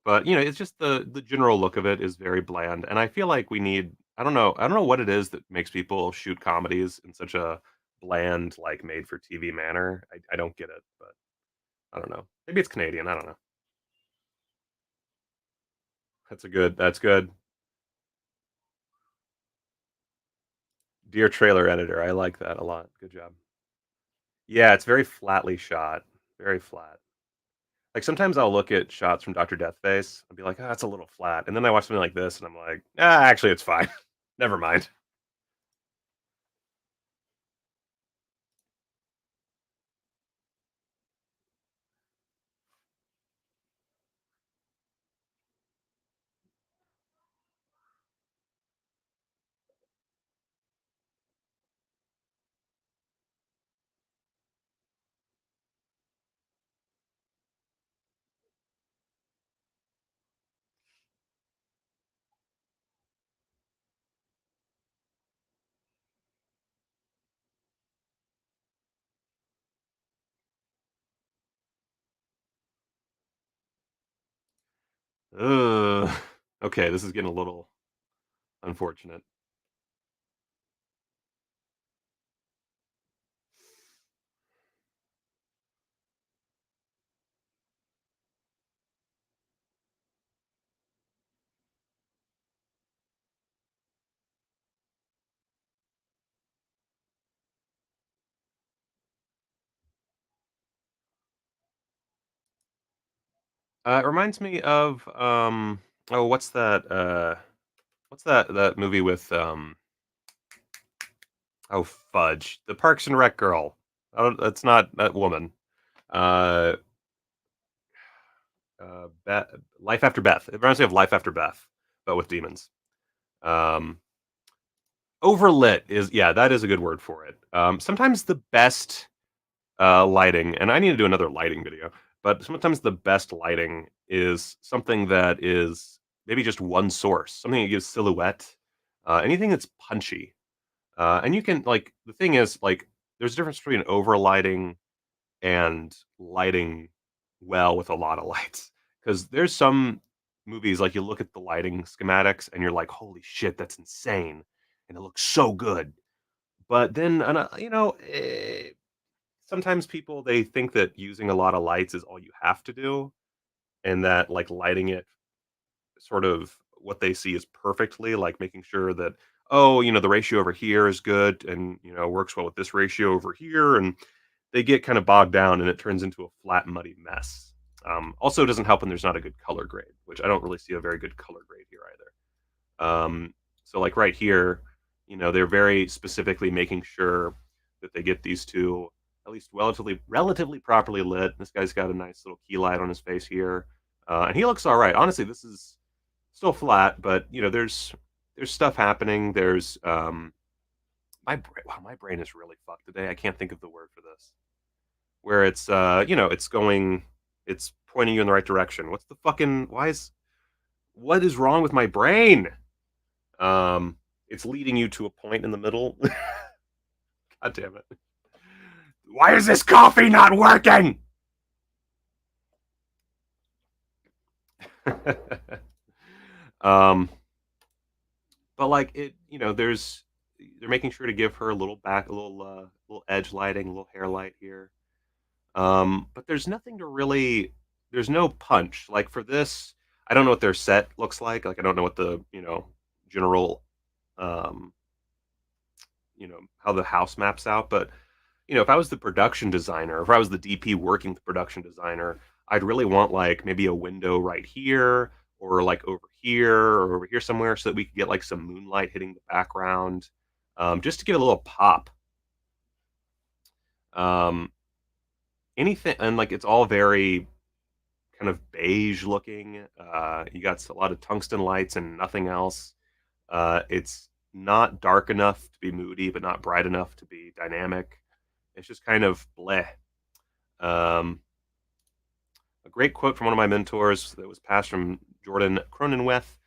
S5: But, it's just the general look of it is very bland, and I feel like we need I don't know what it is that makes people shoot comedies in such a bland, like, made-for-TV manner. I don't get it, but I don't know. Maybe it's Canadian, I don't know. That's good. Dear trailer editor, I like that a lot. Good job. Yeah, it's very flatly shot, very flat. Like, sometimes I'll look at shots from Doctor Deathface and be like, "Ah, that's a little flat," and then I watch something like this, and I'm like, "Ah, actually, it's fine. Never mind." Ugh. Okay, this is getting a little unfortunate. It reminds me of, oh, what's that movie with, oh, fudge, the Parks and Rec girl. Oh, that's not that woman. Uh, Beth, Life After Beth. It reminds me of Life After Beth, but with demons. Um, Overlit is yeah, that is a good word for it. Sometimes the best lighting, and I need to do another lighting video, but sometimes the best lighting is something that is maybe just one source, something that gives silhouette, anything that's punchy. And you can like the thing is like there's a difference between overlighting and lighting well with a lot of lights. Because there's some movies like you look at the lighting schematics and you're like, holy shit, that's insane, and it looks so good. But then, sometimes people they think that using a lot of lights is all you have to do, and that like lighting it sort of what they see is perfectly, like making sure that oh, the ratio over here is good, and works well with this ratio over here, and they get kind of bogged down, and it turns into a flat, muddy mess. Also, it doesn't help when there's not a good color grade, which I don't really see a very good color grade here either. So, like right here, they're very specifically making sure that they get these two at least relatively properly lit. This guy's got a nice little key light on his face here, and he looks all right. Honestly, this is still flat, but there's stuff happening. There's my brain is really fucked today. I can't think of the word for this. Where it's pointing you in the right direction. What's the fucking what is wrong with my brain? It's leading you to a point in the middle. God damn it. Why is this coffee not working? But like it, they're making sure to give her a little little edge lighting, a little hair light here. But there's nothing to really, there's no punch. Like for this, I don't know what their set looks like. Like I don't know what the, general, how the house maps out. But, if I was the production designer, if I was the DP working with the production designer, I'd really want like maybe a window right here or like over here or over here somewhere so that we could get like some moonlight hitting the background, just to give it a little pop. Anything, and like it's all very kind of beige looking. You got a lot of tungsten lights and nothing else. It's not dark enough to be moody, but not bright enough to be dynamic. It's just kind of bleh. A great quote from one of my mentors that was passed from Jordan Cronenweth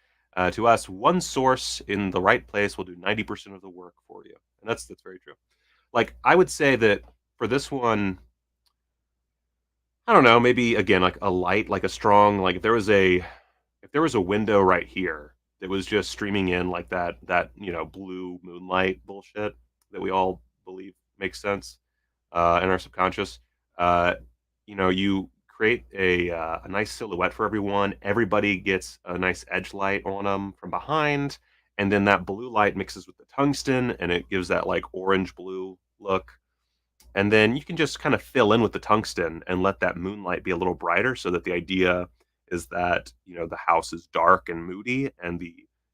S5: to us: "One source in the right place will do 90% of the work for you," and that's very true. Like I would say that for this one, I don't know, maybe again like a light, like a strong, like if there was a window right here that was just streaming in like that blue moonlight bullshit that we all believe makes sense in our subconscious. You create a nice silhouette for everyone. Everybody gets a nice edge light on them from behind, and then that blue light mixes with the tungsten, and it gives that like orange blue look. And then you can just kind of fill in with the tungsten and let that moonlight be a little brighter, so that the idea is that the house is dark and moody, and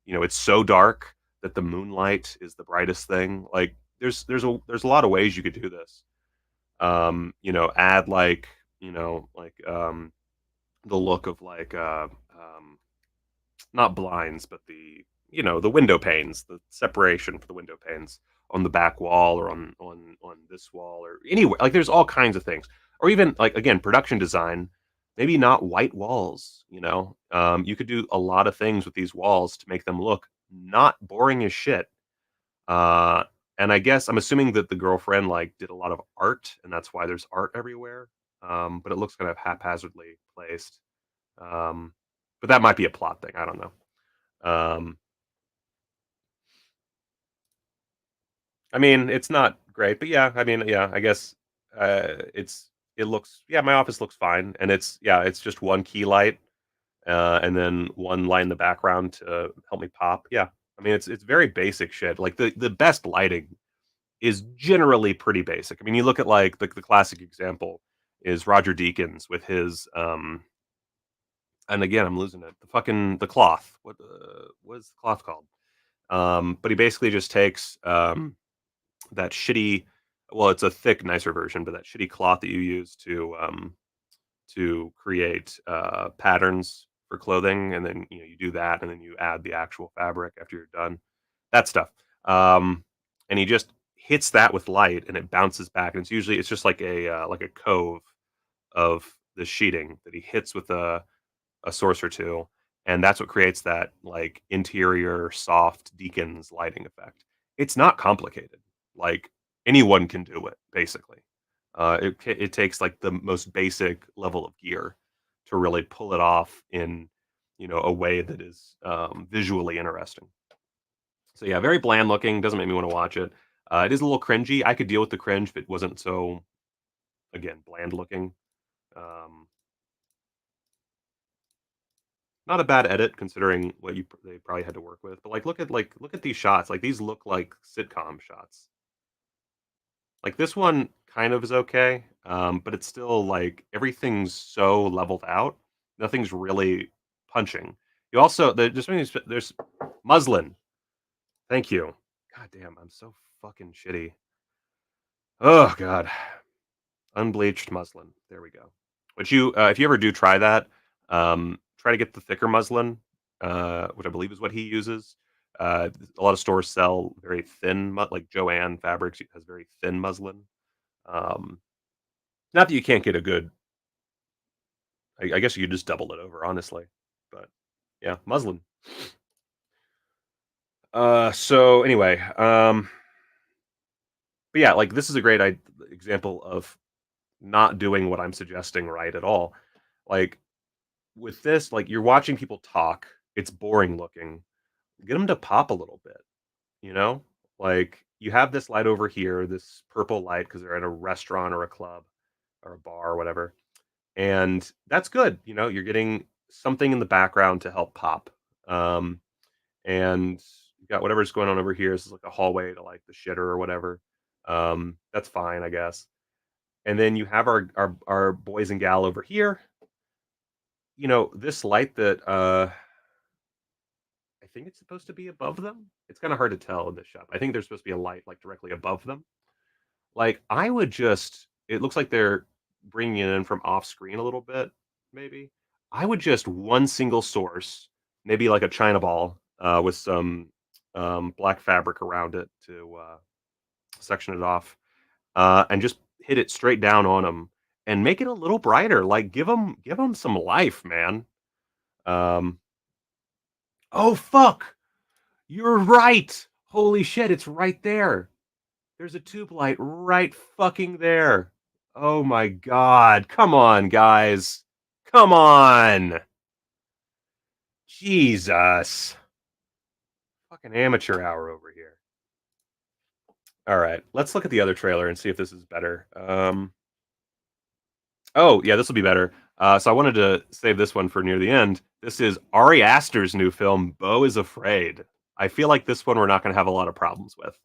S5: it's so dark that the moonlight is the brightest thing. Like there's a lot of ways you could do this. Add like the look of like not blinds, but the window panes, the separation for the window panes on the back wall or on this wall or anywhere. Like there's all kinds of things. Or even like again, production design, maybe not white walls, you could do a lot of things with these walls to make them look not boring as shit. And I guess I'm assuming that the girlfriend like did a lot of art, and that's why there's art everywhere. But it looks kind of haphazardly placed. But that might be a plot thing. I don't know. I mean, it's not great, but yeah, I mean, yeah, I guess it looks, yeah, my office looks fine, and it's just one key light, and then one light in the background to help me pop. Yeah, I mean, it's very basic shit. Like the best lighting is generally pretty basic. I mean, you look at like the classic example is Roger Deakins with his and again, I'm losing it. The cloth. What is the cloth called? But he basically just takes that shitty, well, it's a thick, nicer version, but that shitty cloth that you use to create patterns for clothing, and then you do that, and then you add the actual fabric after you're done. That stuff. And he just hits that with light, and it bounces back, and it's just like a cove of the sheeting that he hits with a source or two, and that's what creates that like interior soft Deakins lighting effect. It's not complicated. Like anyone can do it, basically. It takes like the most basic level of gear to really pull it off in a way that is visually interesting. So yeah, very bland looking. Doesn't make me want to watch it. It is a little cringy. I could deal with the cringe if it wasn't so, again, bland looking. Not a bad edit considering what they probably had to work with. But look at these shots. Like these look like sitcom shots. Like this one kind of is okay, but it's still like everything's so leveled out. Nothing's really punching. You also there's muslin. Thank you. God damn, I'm so fucking shitty. Oh god, unbleached muslin. There we go. Which if you ever do try that, try to get the thicker muslin, which I believe is what he uses. A lot of stores sell very thin, like Joanne Fabrics has very thin muslin. Not that you can't get a good. I guess you could just double it over, honestly. But Yeah, muslin. So anyway, but yeah, like this is a great example of not doing what I'm suggesting right at all. Like with this, like you're watching people talk, it's boring looking. Get them to pop a little bit, you know? Like you have this light over here, this purple light because they're at a restaurant or a club or a bar or whatever. And that's good, you know, you're getting something in the background to help pop. And you got whatever's going on over here. This is like a hallway to like the shitter or whatever. That's fine, I guess. And then you have our boys and gal over here. You know, this light that I think it's supposed to be above them. It's kind of hard to tell in this shot. I think there's supposed to be a light like directly above them. Like I would just. It looks like they're bringing it in from off screen a little bit. Maybe I would just one single source, maybe like a china ball with some black fabric around it to section it off, and just hit it straight down on them and make it a little brighter. Like give them some life, man. Um, oh fuck, you're right. Holy shit, it's right there. There's a tube light right fucking there. Oh my god. Come on, guys. Come on. Jesus. Fucking amateur hour over here. All right, let's look at the other trailer and see if this is better. Oh, yeah, this will be better. So I wanted to save this one for near the end. This is Ari Aster's new film, Beau is Afraid. I feel like this one we're not going to have a lot of problems with.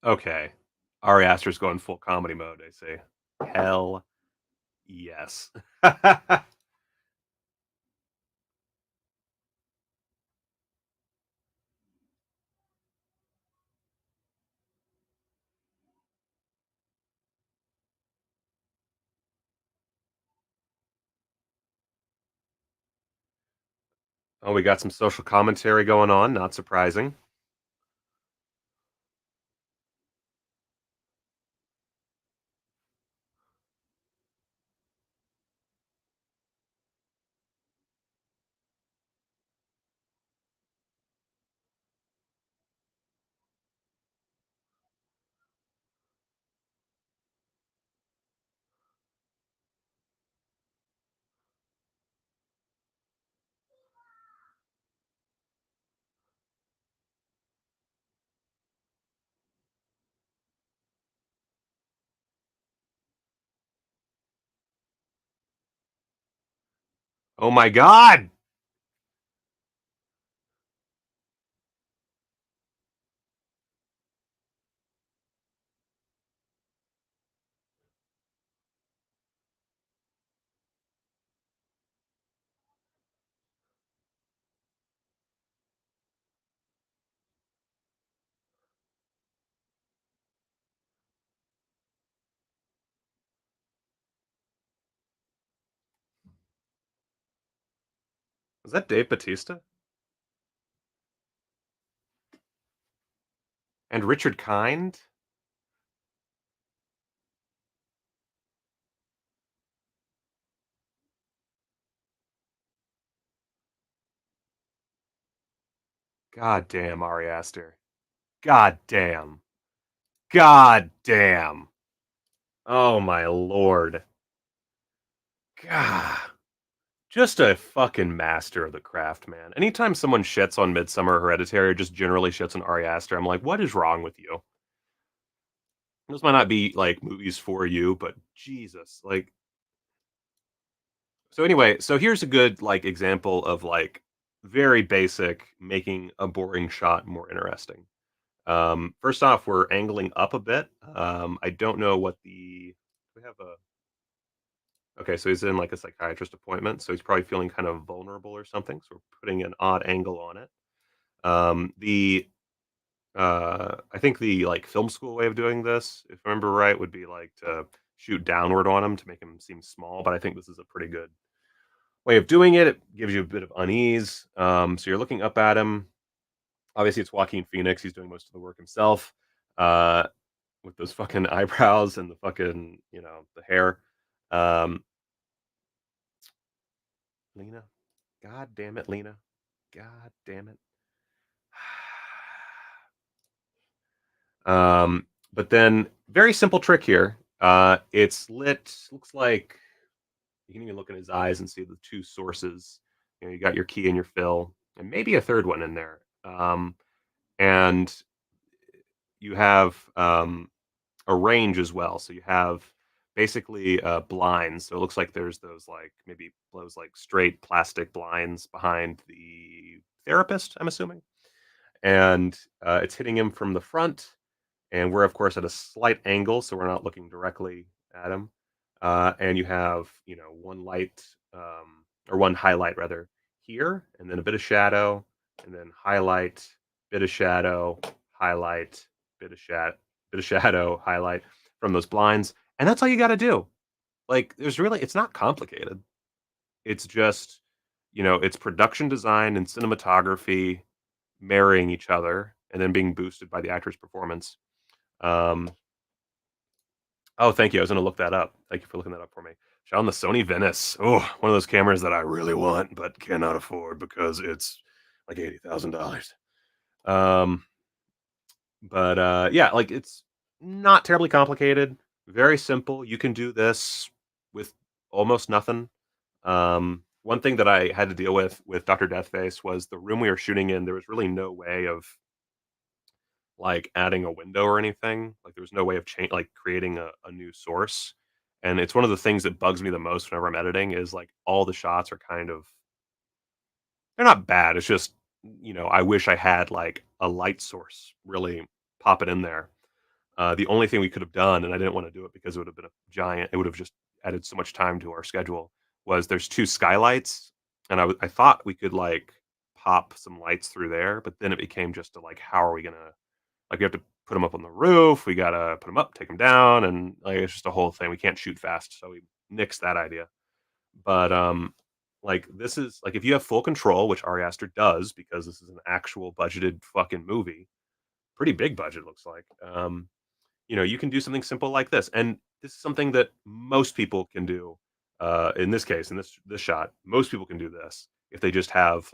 S5: Okay. Ari Aster's going full comedy mode, I see. Hell yes. Oh, we got some social commentary going on, not surprising. Oh my god! Was that Dave Bautista? And Richard Kind? God damn, Ari Aster. God damn. God damn. Oh my lord. God. Just a fucking master of the craft, man. Anytime someone shits on Midsummer or Hereditary or just generally shits on Ari Aster, I'm like, what is wrong with you? Those might not be like movies for you, but Jesus, like. So anyway, so here's a good like example of like very basic making a boring shot more interesting. First off, we're angling up a bit. I don't know what the we have a. Okay, so he's in like a psychiatrist appointment, so he's probably feeling kind of vulnerable or something. So we're putting an odd angle on it. I think the like film school way of doing this, if I remember right, would be like to shoot downward on him to make him seem small. But I think this is a pretty good way of doing it. It gives you a bit of unease. So you're looking up at him. Obviously, it's Joaquin Phoenix. He's doing most of the work himself. With those fucking eyebrows and the fucking, the hair. Lena. God damn it, Lena. God damn it. But then, very simple trick here. It's lit, looks like, you can even look in his eyes and see the two sources. You got your key and your fill, and maybe a third one in there. And you have a range as well. So you have basically blinds. So it looks like there's those maybe those straight plastic blinds behind the therapist, I'm assuming. And it's hitting him from the front. And we're, of course, at a slight angle, so we're not looking directly at him. And you have, one light, or one highlight, rather, here, and then a bit of shadow, and then highlight, bit of shadow, highlight, bit of shadow, highlight from those blinds. And that's all you got to do. Like, it's not complicated. It's just, it's production design and cinematography marrying each other and then being boosted by the actor's performance. Oh, thank you. I was going to look that up. Thank you for looking that up for me. Shot on the Sony Venice. Oh, one of those cameras that I really want but cannot afford because it's like $80,000. Yeah, like it's not terribly complicated. Very simple. You can do this with almost nothing. One thing that I had to deal with Dr. Deathface was the room we were shooting in. There was really no way of like adding a window or anything. Like there was no way of creating a new source. And it's one of the things that bugs me the most whenever I'm editing is like all the shots are kind of, they're not bad. It's just, I wish I had like a light source really pop it in there. The only thing we could have done, and I didn't want to do it because it would have been it would have just added so much time to our schedule, was there's two skylights. And I thought we could like pop some lights through there, but then it became just how are we going to, we have to put them up on the roof. We got to put them up, take them down. And it's just a whole thing. We can't shoot fast. So we nixed that idea. But this is if you have full control, which Ari Aster does, because this is an actual budgeted fucking movie, pretty big budget looks like. You can do something simple like this. And this is something that most people can do. In this case, in this shot, most people can do this if they just have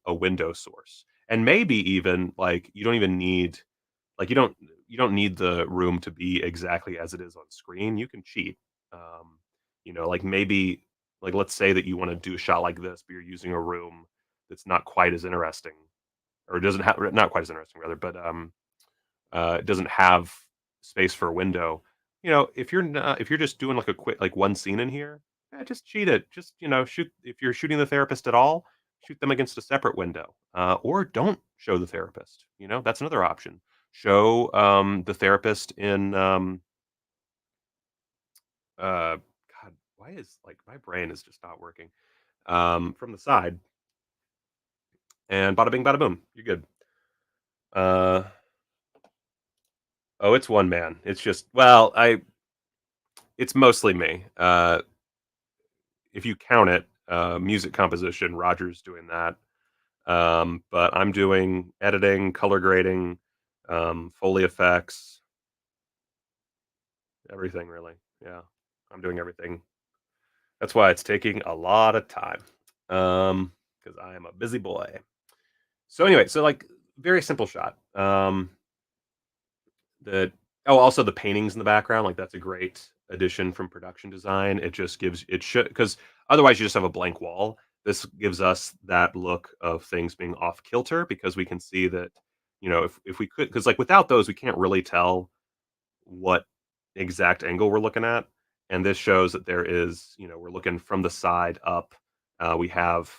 S5: a window source. And maybe even you don't even need you don't need the room to be exactly as it is on screen. You can cheat. Maybe let's say that you want to do a shot like this, but you're using a room that's not quite as interesting, or doesn't have not quite as interesting rather, but it doesn't have space for a window. If you're just doing a quick one scene in here, just cheat it. Just shoot if you're shooting the therapist at all, shoot them against a separate window, or don't show the therapist. That's another option. Show the therapist in God, why is my brain is just not working, from the side, and bada bing bada boom, you're good. Oh, it's one man. It's just, it's mostly me. If you count it, music composition, Roger's doing that, but I'm doing editing, color grading, Foley effects, everything really. Yeah, I'm doing everything. That's why it's taking a lot of time, because I am a busy boy. So anyway, very simple shot. Also the paintings in the background, that's a great addition from production design. It just gives because otherwise you just have a blank wall. This gives us that look of things being off kilter, because we can see that if we could, because without those we can't really tell what exact angle we're looking at. And this shows that there is, we're looking from the side up. We have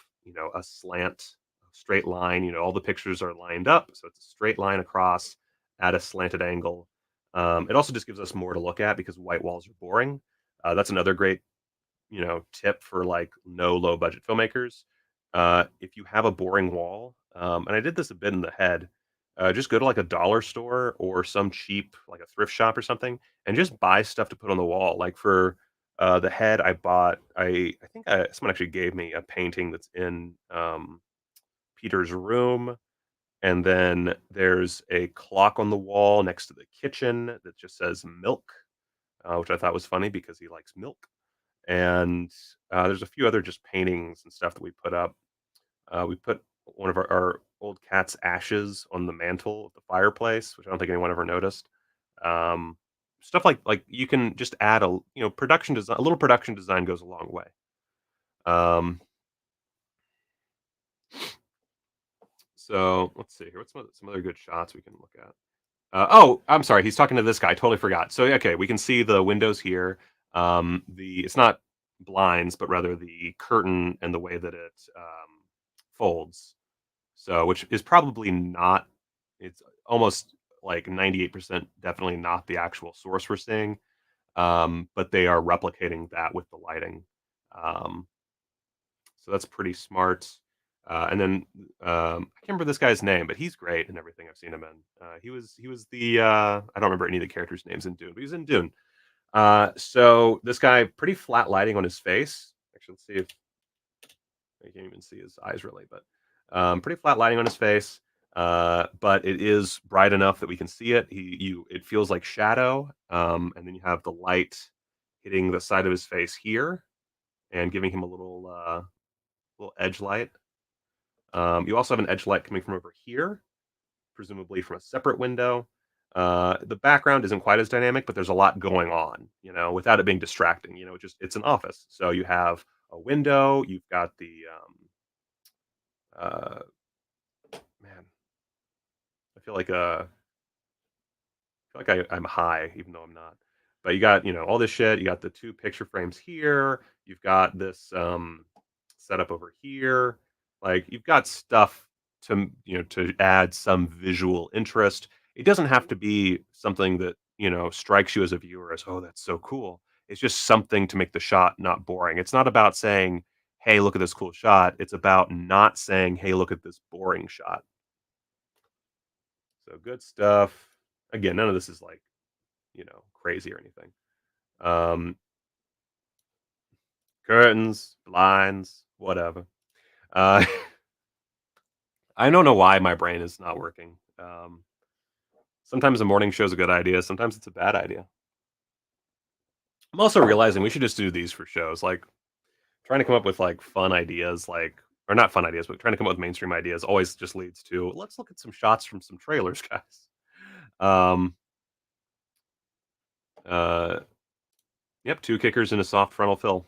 S5: a slant, straight line. All the pictures are lined up, so it's a straight line across at a slanted angle. It also just gives us more to look at because white walls are boring. That's another great tip for like low budget filmmakers. If you have a boring wall, and I did this a bit in the head, just go to like a dollar store or some cheap like a thrift shop or something, and just buy stuff to put on the wall. Like for the head, I think someone actually gave me a painting that's in Peter's room, and then there's a clock on the wall next to the kitchen that just says milk, which I thought was funny because he likes milk. And there's a few other just paintings and stuff that we put up. We put one of our old cat's ashes on the mantle of the fireplace, which I don't think anyone ever noticed. Stuff like you can just add production design. A little production design goes a long way. So let's see here. What's some other good shots we can look at? Oh, I'm sorry. He's talking to this guy. I totally forgot. So okay, we can see the windows here. It's not blinds, but rather the curtain and the way that it folds. So, which is probably not. It's almost like 98% definitely not the actual source we're seeing, but they are replicating that with the lighting. So that's pretty smart. And then I can't remember this guy's name, but he's great in everything I've seen him in. He was the I don't remember any of the characters' names in Dune, but he's in Dune. So this guy, pretty flat lighting on his face. Actually, let's see if you can't even see his eyes really, but pretty flat lighting on his face. But it is bright enough that we can see it. It feels like shadow. And then you have the light hitting the side of his face here and giving him a little edge light. You also have an edge light coming from over here, presumably from a separate window. The background isn't quite as dynamic, but there's a lot going on, without it being distracting. It's an office. So you have a window, you've got the man, I feel like I'm high, even though I'm not. But you got, all this shit. You got the two picture frames here. You've got this setup over here. Like you've got stuff to add some visual interest. It doesn't have to be something that strikes you as a viewer as, oh, that's so cool. It's just something to make the shot not boring. It's not about saying, hey, look at this cool shot. It's about not saying, hey, look at this boring shot. So good stuff. Again, none of this is like, crazy or anything. Curtains, blinds, whatever. I don't know why my brain is not working. Sometimes a morning show is a good idea. Sometimes it's a bad idea. I'm also realizing we should just do these for shows. Like trying to come up with like fun ideas, or not fun ideas, but trying to come up with mainstream ideas always just leads to, let's look at some shots from some trailers, guys. Yep, 2 kickers and a soft frontal fill.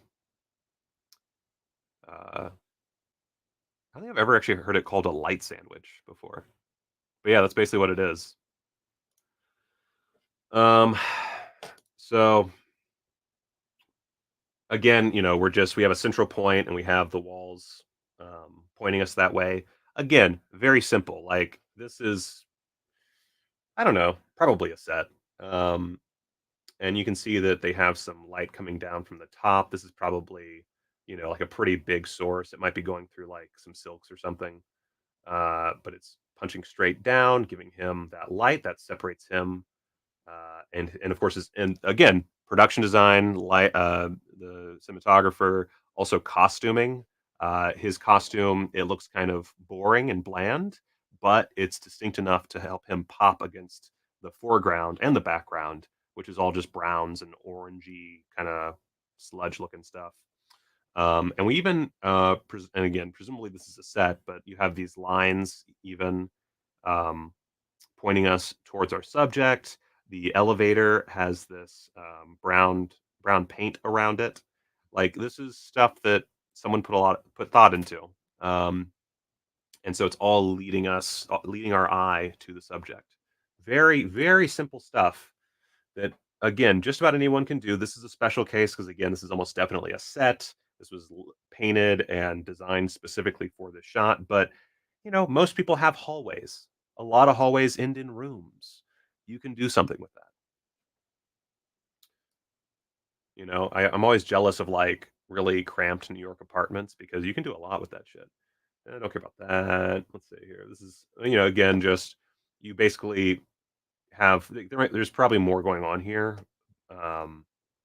S5: I don't think I've ever actually heard it called a light sandwich before. But yeah, that's basically what it is. So again, we have a central point and we have the walls pointing us that way. Again, very simple. Like this is, I don't know, probably a set. And you can see that they have some light coming down from the top. This is probably, like a pretty big source. It might be going through like some silks or something. But it's punching straight down, giving him that light that separates him. And of course, and again, production design, light, the cinematographer, also costuming. His costume, it looks kind of boring and bland, but it's distinct enough to help him pop against the foreground and the background, which is all just browns and orangey kind of sludge-looking stuff. And we even, and again, presumably this is a set, but you have these lines even pointing us towards our subject. The elevator has this brown paint around it. Like this is stuff that someone put thought into. And so it's all leading our eye to the subject. Very, very simple stuff that, again, just about anyone can do. This is a special case because, again, this is almost definitely a set. This was painted and designed specifically for this shot. But, most people have hallways. A lot of hallways end in rooms. You can do something with that. I'm always jealous of like really cramped New York apartments because you can do a lot with that shit. I don't care about that. Let's see here. This is, again, just you basically have, there's probably more going on here.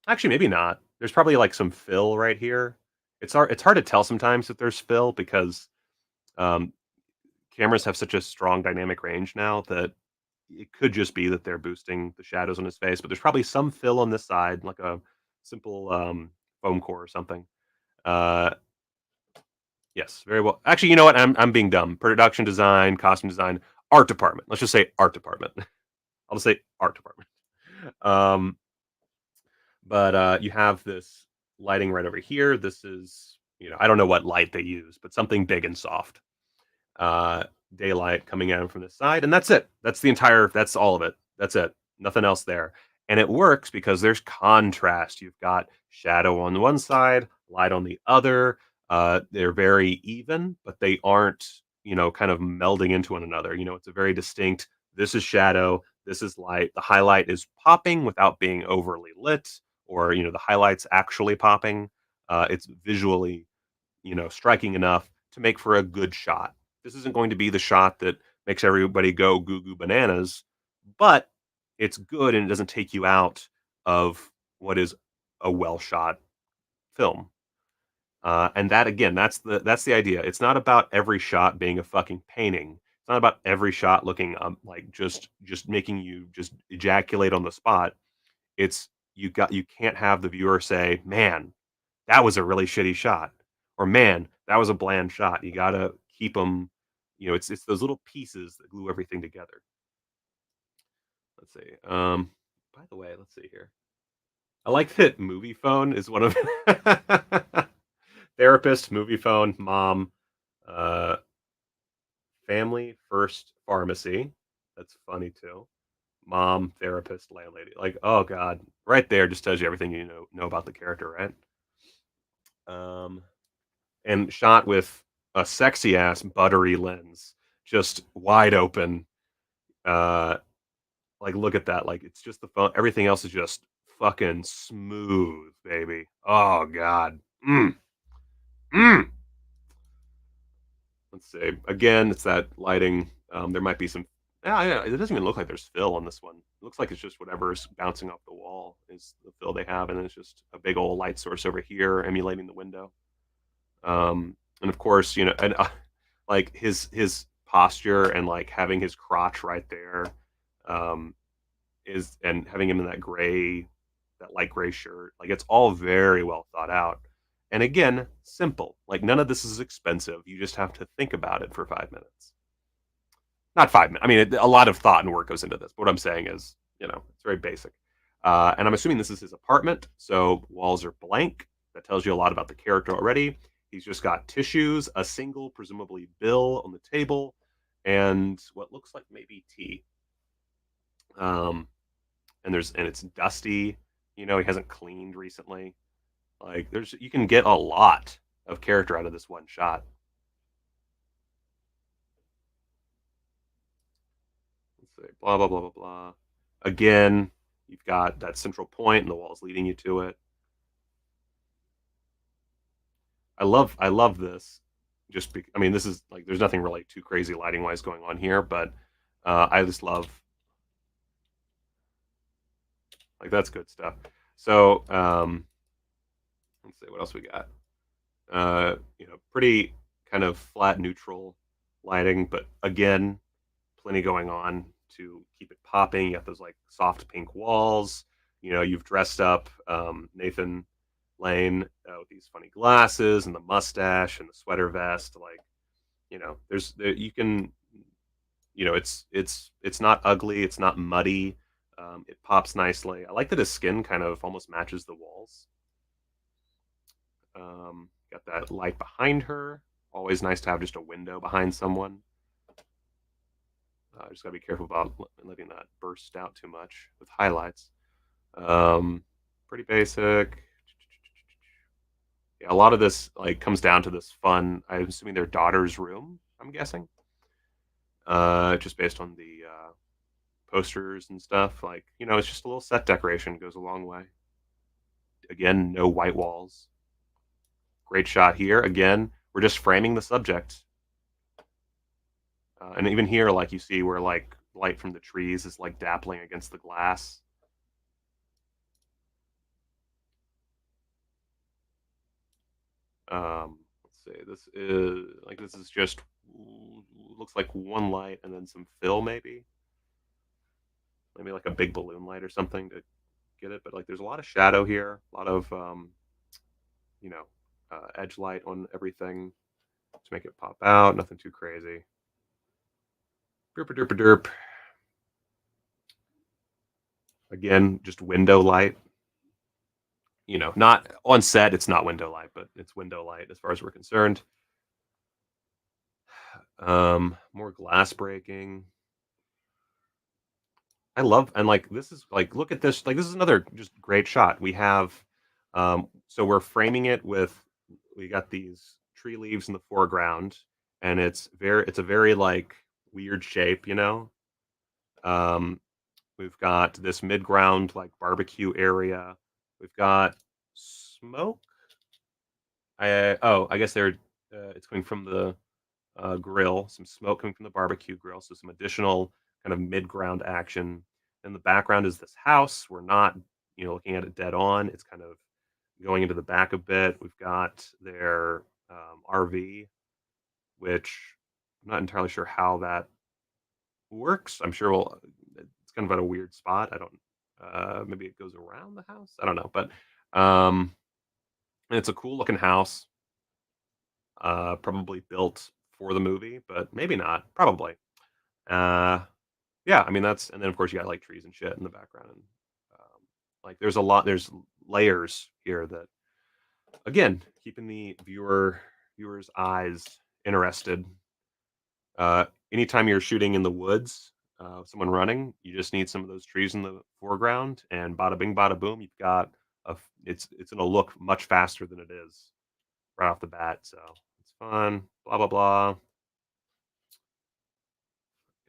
S5: Actually, maybe not. There's probably like some fill right here. It's hard to tell sometimes if there's fill because cameras have such a strong dynamic range now that it could just be that they're boosting the shadows on his face, but there's probably some fill on this side, like a simple foam core or something. Yes, very well. Actually, you know what? I'm being dumb. Production design, costume design, art department. Let's just say art department. I'll just say art department. But you have this lighting right over here. This is, I don't know what light they use, but something big and soft. Daylight coming in from the side, and that's it. That's all of it. That's it. Nothing else there. And it works because there's contrast. You've got shadow on one side, light on the other. They're very even, but they aren't, kind of melding into one another. It's a very distinct, this is shadow, this is light. The highlight is popping without being overly lit, or, the highlight's actually popping. It's visually, striking enough to make for a good shot. This isn't going to be the shot that makes everybody go goo goo bananas, but it's good and it doesn't take you out of what is a well shot film. And that, again, that's the idea. It's not about every shot being a fucking painting. It's not about every shot looking like just making you just ejaculate on the spot. It's you can't have the viewer say, "Man, that was a really shitty shot," or "Man, that was a bland shot." You gotta keep them. It's those little pieces that glue everything together. Let's see. By the way, let's see here. I like that movie phone is one of therapist, movie phone, mom, family first pharmacy. That's funny too. Mom, therapist, landlady. Like, oh god, right there just tells you everything you know about the character, right? And shot with a sexy ass buttery lens, just wide open. Like, look at that. Like, it's just the phone. Everything else is just fucking smooth, baby. Oh god. Let's see. Again, it's that lighting. There might be some. Yeah. It doesn't even look like there's fill on this one. It looks like it's just whatever's bouncing off the wall is the fill they have, and it's just a big old light source over here emulating the window. And of course, and like his posture and like having his crotch right there, and having him in that light gray shirt. Like, it's all very well thought out. And again, simple. Like, none of this is expensive. You just have to think about it for 5 minutes. Not 5 minutes. I mean, a lot of thought and work goes into this. But what I'm saying is, it's very basic. And I'm assuming this is his apartment. So walls are blank. That tells you a lot about the character already. He's just got tissues, a single, presumably, bill on the table, and what looks like maybe tea. And it's dusty. He hasn't cleaned recently. Like, you can get a lot of character out of this one shot. Let's see, blah blah blah blah blah. Again, you've got that central point, and the wall's leading you to it. I love this. This is like, there's nothing really too crazy lighting wise going on here, but I just love. Like, that's good stuff. So, let's see what else we got. Pretty kind of flat, neutral lighting, but again, plenty going on to keep it popping. You have those like soft pink walls. You've dressed up Nathan Lane with these funny glasses and the mustache and the sweater vest. Like, it's not ugly. It's not muddy. It pops nicely. I like that his skin kind of almost matches the walls. Got that light behind her. Always nice to have just a window behind someone. Just gotta be careful about letting that burst out too much with highlights. Pretty basic. Yeah, a lot of this like comes down to this fun. I'm assuming their daughter's room. I'm guessing. Just based on the posters and stuff. Like, it's just a little set decoration, goes a long way. Again, no white walls. Great shot here. Again, we're just framing the subject. And even here, like you see where like light from the trees is like dappling against the glass. Let's see. This is just looks like one light and then some fill, maybe like a big balloon light or something to get it. But like, there's a lot of shadow here, a lot of edge light on everything to make it pop out. Nothing too crazy. Derp derp derp. Again, just window light. Not on set, it's not window light, but it's window light as far as we're concerned. More glass breaking. I love, and like, this is like, look at this. Like, this is another just great shot. We have, so we're framing it with, we got these tree leaves in the foreground, and it's a very like weird shape, We've got this mid-ground like barbecue area. We've got smoke. I guess it's coming from the grill. Some smoke coming from the barbecue grill. So some additional kind of mid-ground action. In the background is this house. We're not, looking at it dead on. It's kind of going into the back a bit. We've got their RV, which I'm not entirely sure how that works. I'm sure it's kind of at a weird spot. I don't. Maybe it goes around the house. I don't know, but and it's a cool looking house. Probably built for the movie, but maybe not. Probably. Yeah. I mean, and then of course you got like trees and shit in the background, and like there's layers here that, again, keeping the viewer's eyes interested. Anytime you're shooting in the woods, someone running, you just need some of those trees in the foreground, and bada bing, bada boom, you've got it's going to look much faster than it is right off the bat. So it's fun. Blah blah blah.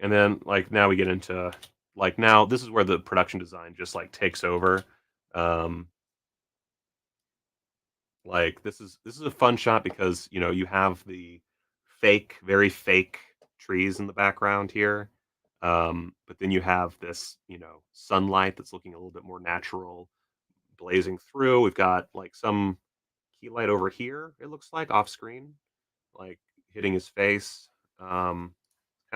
S5: And then like now we get into like now this is where the production design just like takes over. Like this is a fun shot because you have the very fake trees in the background here. But then you have this, sunlight that's looking a little bit more natural, blazing through. We've got like some key light over here, it looks like off screen, like hitting his face. Kind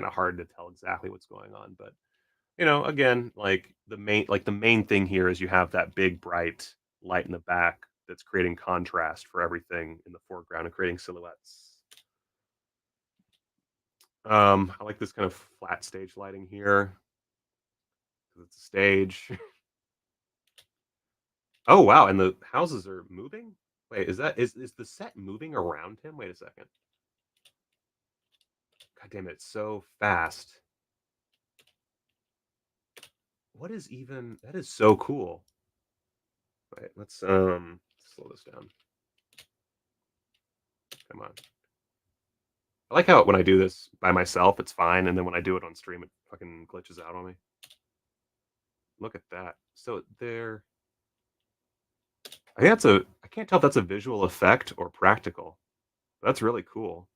S5: of hard to tell exactly what's going on, but again, like the main thing here is you have that big bright light in the back that's creating contrast for everything in the foreground and creating silhouettes. I like this kind of flat stage lighting here. It's a stage. Oh wow, and the houses are moving? Wait, is the set moving around him? Wait a second. God damn it, it's so fast. That is so cool. Wait, let's slow this down. Come on. I like how when I do this by myself, it's fine, and then when I do it on stream, it fucking glitches out on me. Look at that. So there. I can't tell if that's a visual effect or practical. That's really cool.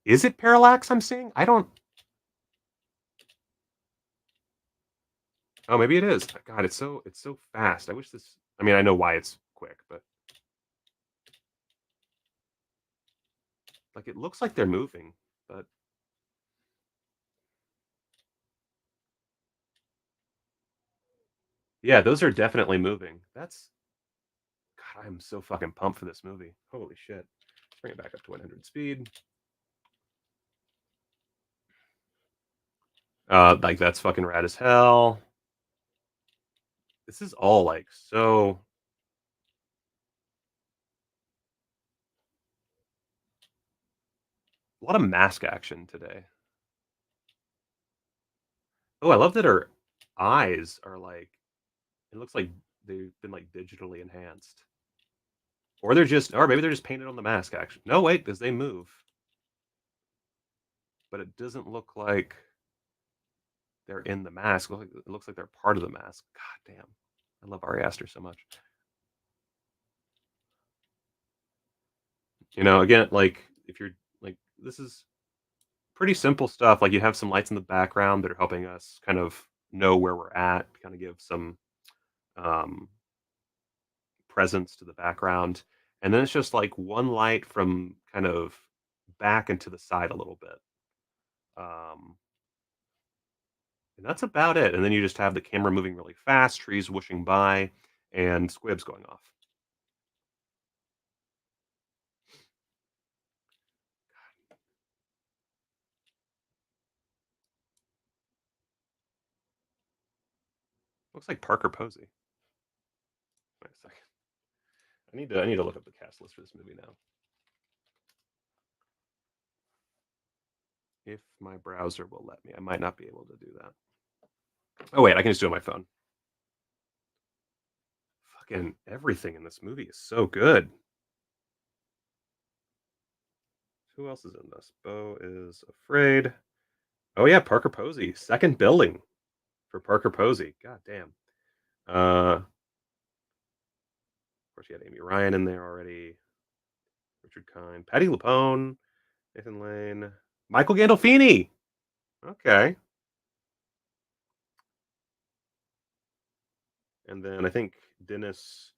S5: Is it parallax I'm seeing? I don't. Oh, maybe it is. God, it's so fast. I wish this. I mean, I know why it's quick, but like it looks like they're moving, but yeah, those are definitely moving. God, I'm so fucking pumped for this movie. Holy shit. Let's bring it back up to 100 speed. Like that's fucking rad as hell. This is all like so. A lot of mask action today. Oh, I love that her eyes are like. It looks like they've been like digitally enhanced, or maybe they're just painted on the mask. Actually, no, wait, because they move, but it doesn't look like they're in the mask. It looks like they're part of the mask. God damn, I love Ari Aster so much. You know, again, like if you're like, this is pretty simple stuff. Like you have some lights in the background that are helping us kind of know where we're at, kind of give some um, presence to the background. And then it's just like one light from kind of back and to the side a little bit. And that's about it. And then you just have the camera moving really fast, trees whooshing by, and squibs going off. Looks like Parker Posey. Wait a second. I need to look up the cast list for this movie now. If my browser will let me. I might not be able to do that. Oh wait, I can just do it on my phone. Fucking everything in this movie is so good. Who else is in this? Beau is Afraid. Oh yeah, Parker Posey. Second billing for Parker Posey. God damn. Of course, you had Amy Ryan in there already. Richard Kind, Patti LuPone, Nathan Lane, Michael Gandolfini. Okay. And then I think Dennis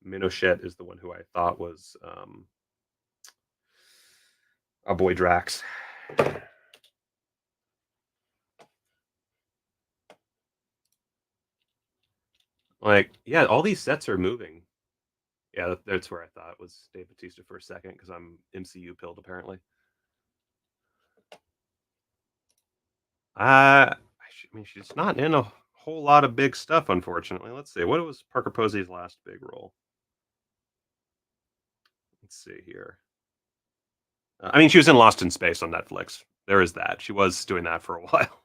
S5: Minochet is the one who I thought was our boy Drax. Like, yeah, all these sets are moving. Yeah, that's where I thought it was Dave Bautista for a second because I'm MCU pilled apparently. I mean, she's not in a whole lot of big stuff, unfortunately. Let's see. What was Parker Posey's last big role? Let's see here. I mean, she was in Lost in Space on Netflix. There is that. She was doing that for a while.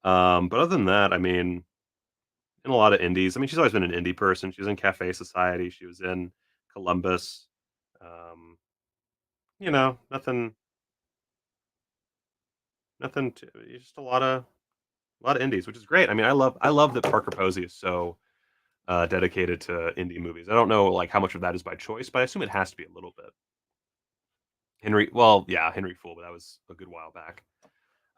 S5: But other than that, I mean, in a lot of indies. I mean, she's always been an indie person. She was in Cafe Society. She was in Columbus. You know, nothing. Just a lot of indies, which is great. I mean, I love that Parker Posey is so dedicated to indie movies. I don't know like how much of that is by choice, but I assume it has to be a little bit. Henry Fool, but that was a good while back.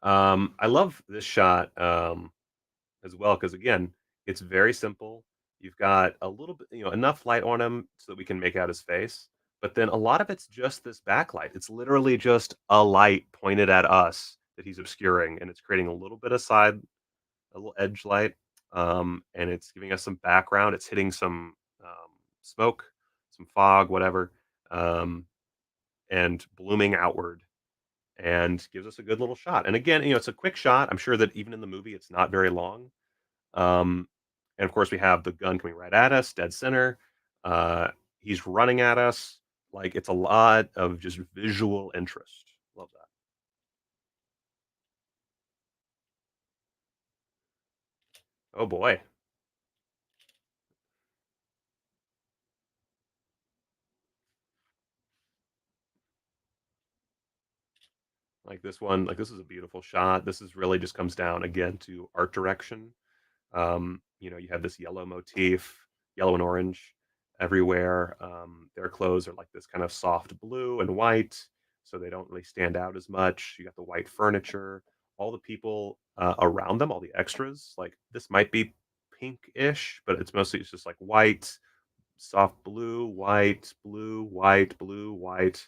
S5: I love this shot as well because again, it's very simple. You've got a little bit, enough light on him so that we can make out his face, but then a lot of it's just this backlight. It's literally just a light pointed at us that he's obscuring, and it's creating a little bit of a little edge light, and it's giving us some background. It's hitting some smoke, some fog, whatever, and blooming outward, and gives us a good little shot. And again, it's a quick shot. I'm sure that even in the movie, it's not very long. And of course, we have the gun coming right at us, dead center. He's running at us. Like it's a lot of just visual interest. Love that. Oh boy. Like this one, like this is a beautiful shot. This is really just comes down again to art direction. You have this yellow motif, yellow and orange everywhere. Their clothes are like this kind of soft blue and white, so they don't really stand out as much. You got the white furniture, all the people around them, all the extras. Like this might be pink-ish, but it's just like white, soft blue, white, blue, white, blue, white.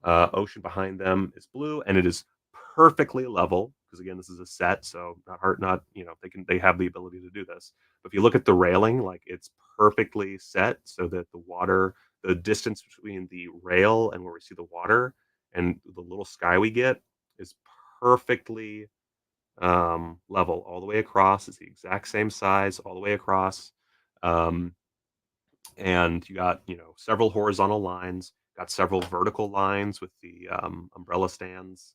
S5: Ocean behind them is blue, and it is perfectly level because again, this is a set, so they have the ability to do this. But if you look at the railing, like it's perfectly set so that the distance between the rail and where we see the water and the little sky we get is perfectly level all the way across. It's the exact same size all the way across. And you got several horizontal lines, got several vertical lines with the umbrella stands,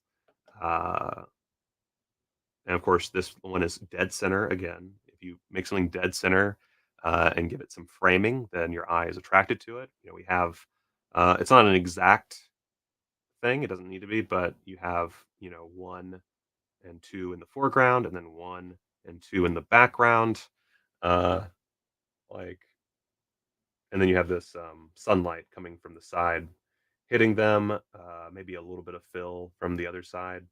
S5: and of course this one is dead center again. If you make something dead center and give it some framing, then your eye is attracted to it. We have it's not an exact thing, it doesn't need to be, but you have 1 and 2 in the foreground and then 1 and 2 in the background, like. And then you have this sunlight coming from the side hitting them. Maybe a little bit of fill from the other side,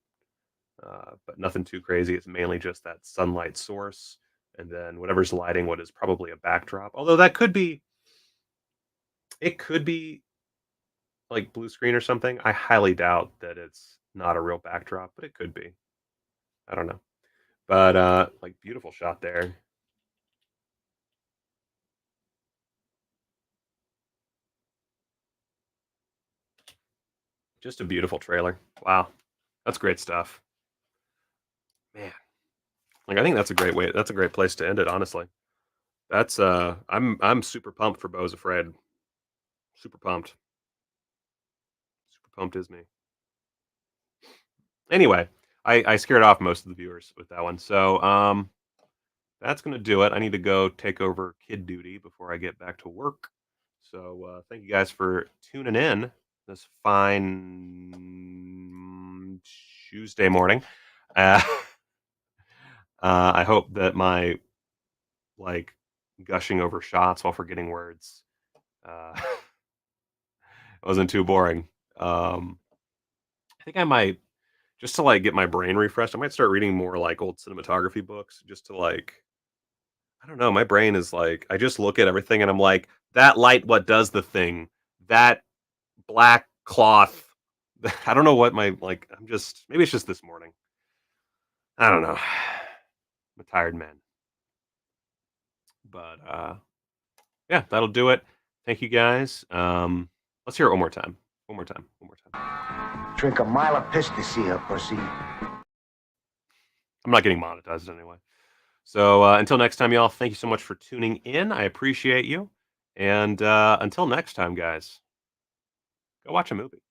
S5: but nothing too crazy. It's mainly just that sunlight source, and then whatever's lighting what is probably a backdrop. Although that could be, it could be like blue screen or something. I highly doubt that it's not a real backdrop, but it could be. I don't know. But like beautiful shot there. Just a beautiful trailer. Wow. That's great stuff. Man. Like I think that's a great way. That's a great place to end it, honestly. That's I'm super pumped for Beau's Afraid. Super pumped. Super pumped is me. Anyway, I scared off most of the viewers with that one. So that's gonna do it. I need to go take over kid duty before I get back to work. So thank you guys for tuning in this fine Tuesday morning. I hope that my like gushing over shots while forgetting words wasn't too boring. I think I might, just to like get my brain refreshed, I might start reading more like old cinematography books just to like, I don't know, my brain is like, I just look at everything and I'm like, that light, what does the thing? That black cloth. I don't know what my, like, I'm just, maybe it's just this morning. I don't know. I'm a tired man. But yeah, that'll do it. Thank you guys. Let's hear it one more time. One more time. One more time.
S10: Drink a mile of piss to see her, pussy.
S5: I'm not getting monetized anyway. So until next time, y'all, thank you so much for tuning in. I appreciate you. And until next time, guys, go watch a movie.